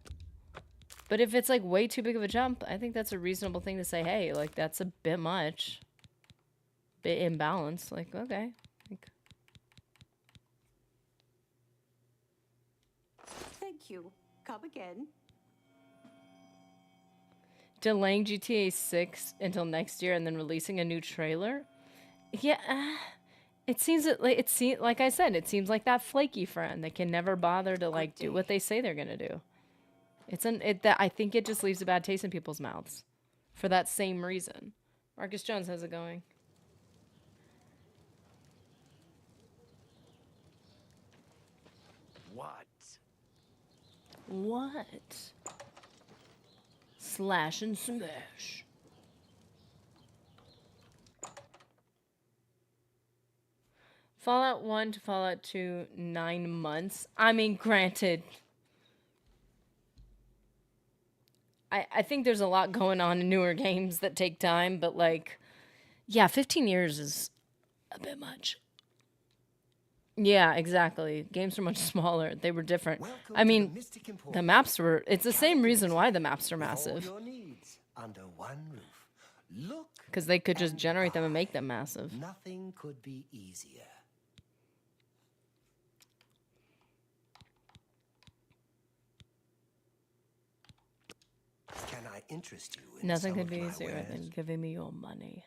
But if it's like way too big of a jump, I think that's a reasonable thing to say, hey, like, that's a bit much. Bit imbalanced. Like, okay. Thank you. Come again. Delaying GTA 6 until next year and then releasing a new trailer? Yeah, it seems like I said, it seems like that flaky friend that can never bother to, like, do what they say they're gonna do. I think it just leaves a bad taste in people's mouths for that same reason. Marcus Jones, how's it going? What? Slash and smash. Fallout 1 to Fallout 2, 9 months. I mean, granted, I think there's a lot going on in newer games that take time, but, like, yeah, 15 years is a bit much. Yeah, exactly. Games were much smaller. They were different. I mean, the maps were... It's the same reason why the maps are massive. Because they could just generate them and make them massive. Nothing could be easier. Can I interest you in Nothing some could of be my easier wares? than giving me your money.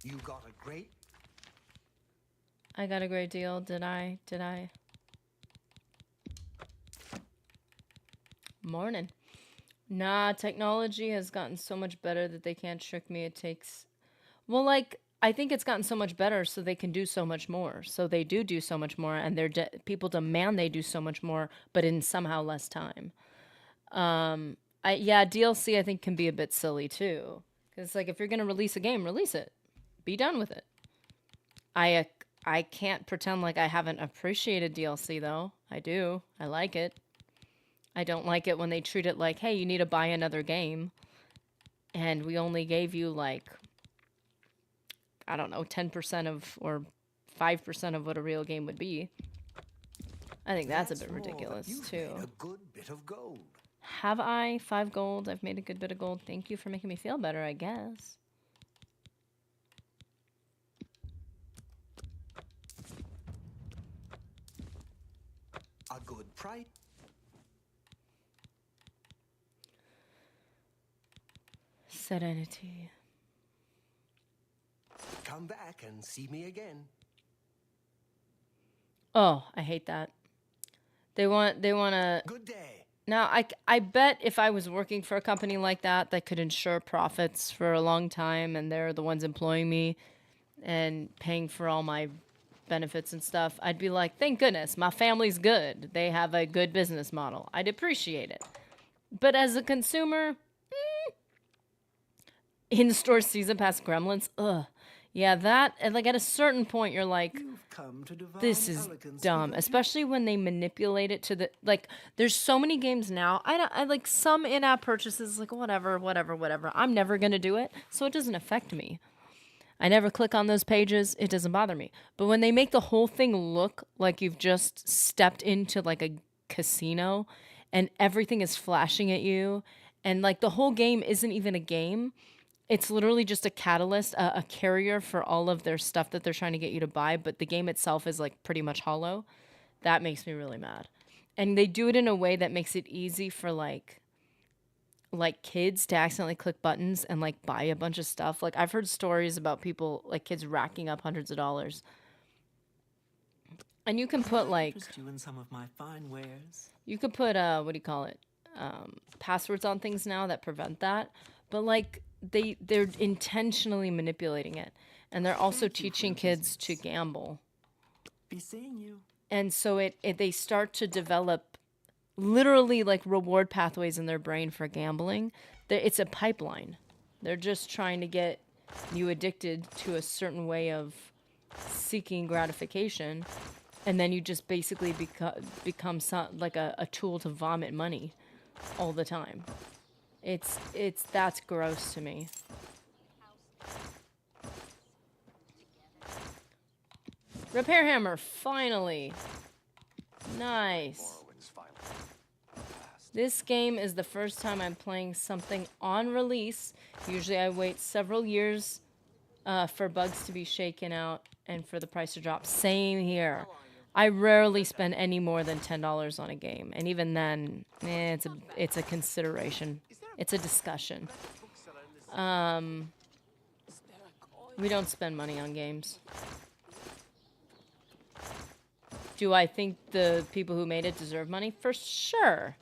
You got a great... I got a great deal. Did I? Morning. Nah, technology has gotten so much better that they can't trick me. It takes... Well, like, I think it's gotten so much better so they can do so much more. So they do so much more, and people demand they do so much more, but in somehow less time. Yeah, DLC I think can be a bit silly too. Because, like, if you're going to release a game, release it. Be done with it. I can't pretend like I haven't appreciated DLC, though. I do. I like it. I don't like it when they treat it like, hey, you need to buy another game. And we only gave you, like, I don't know, 10% of, or 5% of what a real game would be. I think that's a bit ridiculous, too. Made a good bit of gold. Have I? 5 gold. I've made a good bit of gold. Thank you for making me feel better, I guess. A good price. Serenity. Come back and see me again. Oh, I hate that. They want to... Good day. Now, I bet if I was working for a company like that could ensure profits for a long time, and they're the ones employing me and paying for all my benefits and stuff, I'd be like, thank goodness, my family's good. They have a good business model. I'd appreciate it. But as a consumer, in-store season pass Gremlins, ugh. Yeah, that, and like at a certain point, you're like, this is dumb. Especially when they manipulate it to the, like, there's so many games now. I like some in-app purchases, like whatever. I'm never going to do it, so it doesn't affect me. I never click on those pages. It doesn't bother me. But when they make the whole thing look like you've just stepped into like a casino and everything is flashing at you, and like the whole game isn't even a game. It's literally just a catalyst, a carrier for all of their stuff that they're trying to get you to buy, but the game itself is like pretty much hollow. That makes me really mad. And they do it in a way that makes it easy for like kids to accidentally click buttons and like buy a bunch of stuff. Like I've heard stories about people, like kids racking up hundreds of dollars. And you can put like, you in some of my fine wares. You could put what do you call it? Passwords on things now that prevent that. But like they're intentionally manipulating it, and they're also teaching kids to gamble. Be seeing you. And so they start to develop literally like reward pathways in their brain for gambling. It's a pipeline. They're just trying to get you addicted to a certain way of seeking gratification, and then you just basically become like a tool to vomit money all the time. That's gross to me. Repair hammer, finally. Nice. This game is the first time I'm playing something on release. Usually I wait several years for bugs to be shaken out and for the price to drop. Same here. I rarely spend any more than $10 on a game, and even then, it's a consideration. It's a discussion. We don't spend money on games. Do I think the people who made it deserve money? For sure.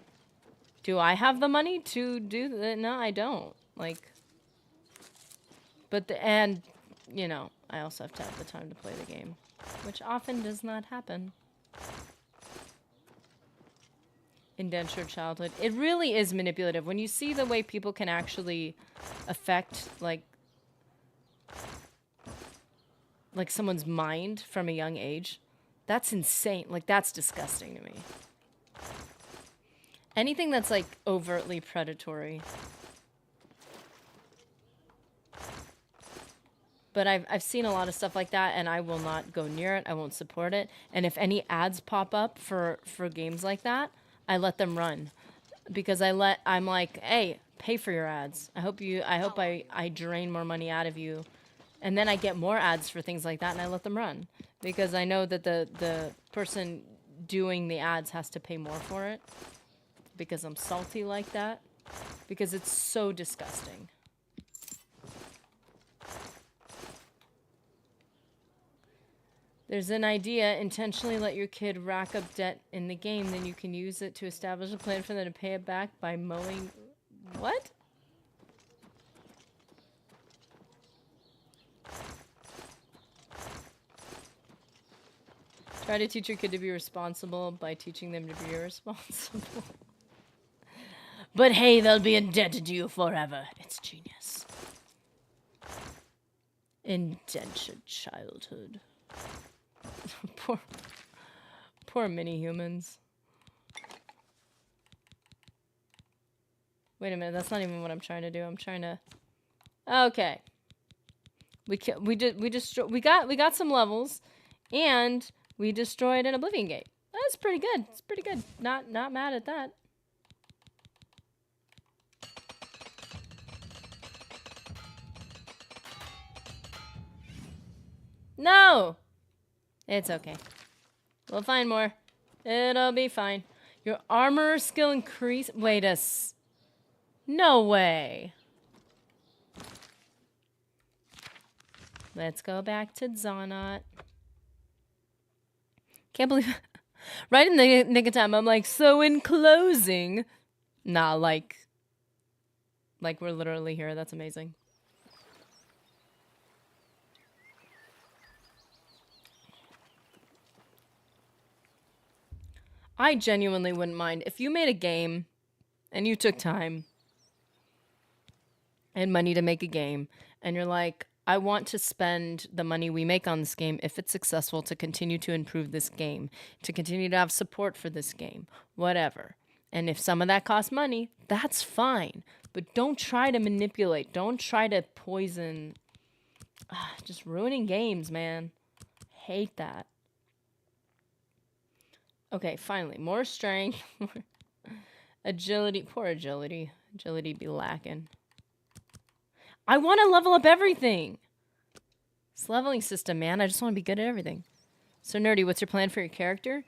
Do I have the money to do that? No, I don't. Like, but you know, I also have to have the time to play the game, which often does not happen. Indentured childhood. It really is manipulative. When you see the way people can actually affect, like someone's mind from a young age, that's insane. Like, that's disgusting to me. Anything that's, like, overtly predatory. But I've seen a lot of stuff like that, and I will not go near it. I won't support it. And if any ads pop up for games like that, I let them run, because I'm like, hey, pay for your ads. I hope I drain more money out of you, and then I get more ads for things like that, and I let them run, because I know that the person doing the ads has to pay more for it, because I'm salty like that, because it's so disgusting. There's an idea. Intentionally let your kid rack up debt in the game. Then you can use it to establish a plan for them to pay it back by mowing... What? Try to teach your kid to be responsible by teaching them to be irresponsible. But hey, they'll be indebted to you forever. It's genius. Indentured childhood. Poor mini-humans. Wait a minute, that's not even what I'm trying to do. I'm trying to... Okay. We got some levels, and we destroyed an Oblivion gate. That's pretty good. It's pretty good. Not mad at that. No! It's okay. We'll find more. It'll be fine. Your armor skill increase... Wait a No way. Let's go back to Zonot. Can't believe... Right in the nick of time, I'm like, so in closing... Nah, like we're literally here. That's amazing. I genuinely wouldn't mind if you made a game and you took time and money to make a game and you're like, I want to spend the money we make on this game, if it's successful, to continue to improve this game, to continue to have support for this game, whatever. And if some of that costs money, that's fine. But don't try to manipulate. Don't try to poison. Just ruining games, man. Hate that. Okay, finally. More strength. Agility. Poor agility. Agility be lacking. I want to level up everything. This leveling system, man. I just want to be good at everything. So, Nerdy, what's your plan for your character?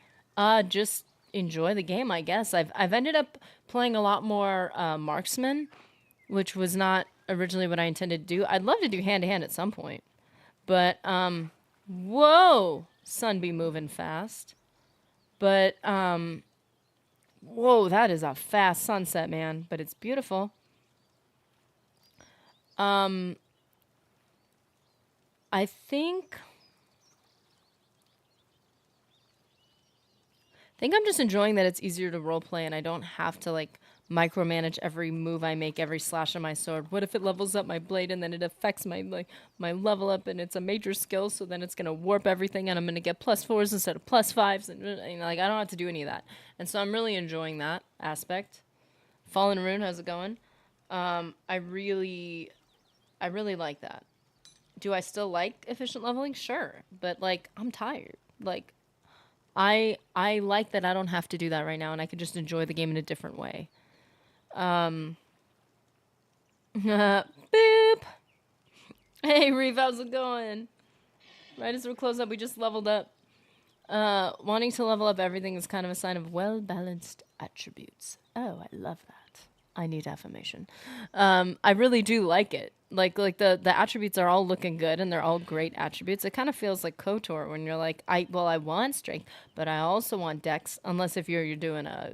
Just enjoy the game, I guess. I've ended up playing a lot more marksman, which was not originally what I intended to do. I'd love to do hand-to-hand at some point. But, whoa! Sun be moving fast. But, whoa, that is a fast sunset, man. But it's beautiful. I think I'm just enjoying that it's easier to roleplay and I don't have to, like, micromanage every move I make, every slash of my sword. What if it levels up my blade and then it affects my level up and it's a major skill, so then it's going to warp everything and I'm going to get +4s instead of +5s. And, like, I don't have to do any of that. And so I'm really enjoying that aspect. Fallen Rune, how's it going? I really like that. Do I still like efficient leveling? Sure. But, like, I'm tired. Like, I like that I don't have to do that right now and I can just enjoy the game in a different way. Boop. Hey, Reeve, how's it going? Right as we're closing up, we just leveled up. Wanting to level up everything is kind of a sign of well-balanced attributes. Oh, I love that. I need affirmation. I really do like it. Like the attributes are all looking good and they're all great attributes. It kind of feels like KOTOR when you're like, I want strength, but I also want dex, unless if you're doing a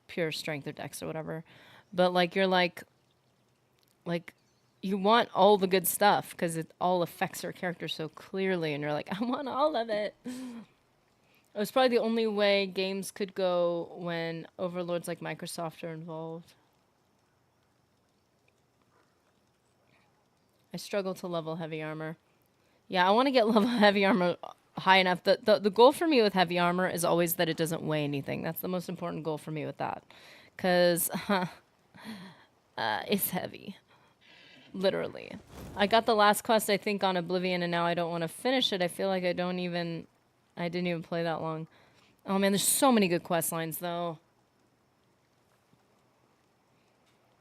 pure strength or dex or whatever. But like you're like you want all the good stuff because it all affects your character so clearly and you're like, I want all of it. It was probably the only way games could go when overlords like Microsoft are involved. I struggle to level heavy armor. Yeah, I want to get level heavy armor high enough. The goal for me with heavy armor is always that it doesn't weigh anything. That's the most important goal for me with that. Because it's heavy. Literally. I got the last quest, I think, on Oblivion, and now I don't want to finish it. I feel like I didn't even play that long. Oh, man, there's so many good quest lines, though.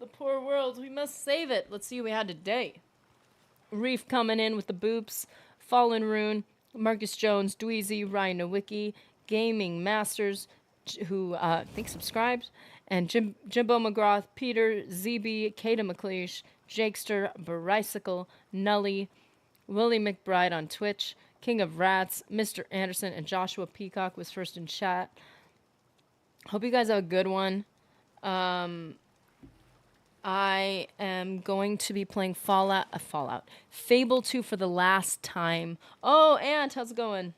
The poor world. We must save it. Let's see what we had today. Reef coming in with the boops. Fallen Rune. Marcus Jones. Dweezy. Ryan Nowicki. Gaming Masters, who I think subscribed. And Jimbo McGrath. Peter. ZB. Kata McLeish. Jakester. Baricycle. Nully. Willie McBride on Twitch. King of Rats, Mr. Anderson, and Joshua Peacock was first in chat. Hope you guys have a good one. I am going to be playing Fable 2 for the last time. Oh, Ant, how's it going?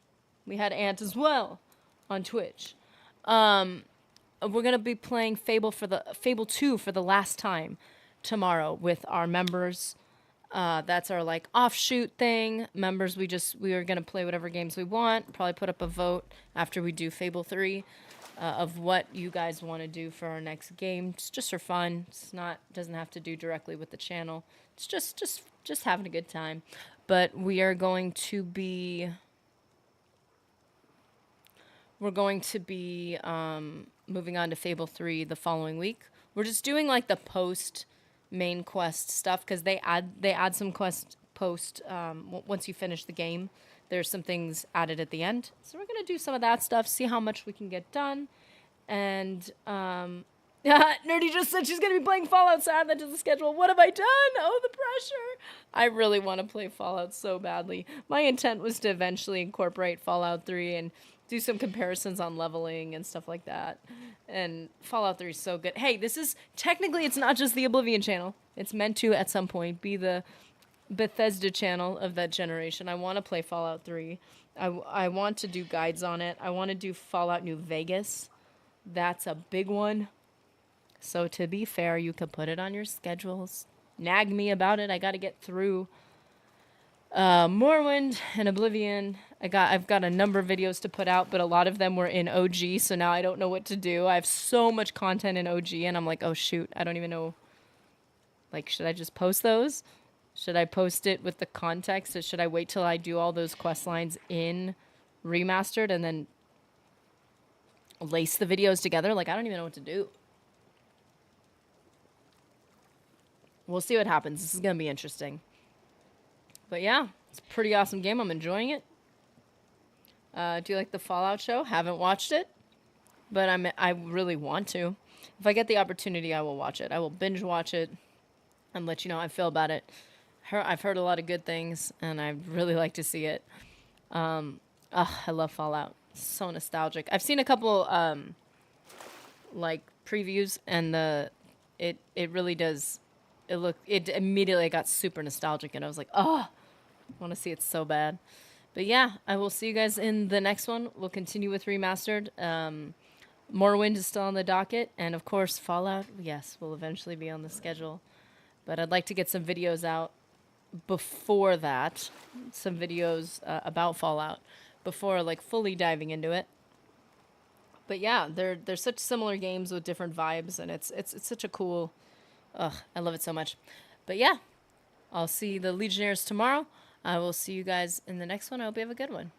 We had Ant as well on Twitch. We're gonna be playing Fable 2 for the last time tomorrow with our members. That's our like offshoot thing. Members, we are gonna play whatever games we want. Probably put up a vote after we do Fable 3 of what you guys want to do for our next game. It's just for fun. Doesn't have to do directly with the channel. It's just having a good time. But we are going to be moving on to Fable 3 the following week. We're just doing like the post main quest stuff because they add some quest post once you finish the game. There's some things added at the end. So we're going to do some of that stuff, see how much we can get done. And Nerdy just said she's going to be playing Fallout, so add that to the schedule. What have I done? Oh, the pressure. I really want to play Fallout so badly. My intent was to eventually incorporate Fallout 3 and do some comparisons on leveling and stuff like that. And Fallout 3 is so good. Hey, technically it's not just the Oblivion channel. It's meant to, at some point, be the Bethesda channel of that generation. I want to play Fallout 3. I want to do guides on it. I want to do Fallout New Vegas. That's a big one. So to be fair, you can put it on your schedules. Nag me about it. I got to get through Morrowind and Oblivion. I've got a number of videos to put out, but a lot of them were in OG, so now I don't know what to do. I have so much content in OG, and I'm like, oh shoot, I don't even know. Like, should I just post those? Should I post it with the context? Or should I wait till I do all those quest lines in Remastered and then lace the videos together? Like, I don't even know what to do. We'll see what happens. This is going to be interesting. But yeah, it's a pretty awesome game. I'm enjoying it. Do you like the Fallout show? Haven't watched it, but I really want to. If I get the opportunity, I will watch it. I will binge watch it and let you know how I feel about it. I've heard a lot of good things, and I'd really like to see it. I love Fallout. It's so nostalgic. I've seen a couple like previews, and it really does. It immediately got super nostalgic, and I was like, oh, I want to see it so bad. But yeah, I will see you guys in the next one. We'll continue with Remastered. Morrowind is still on the docket, and of course, Fallout, yes, will eventually be on the schedule. But I'd like to get some videos out before that, some videos about Fallout before like fully diving into it. But yeah, they're such similar games with different vibes, and it's such a cool. I love it so much. But yeah, I'll see the Legionnaires tomorrow. I will see you guys in the next one. I hope you have a good one.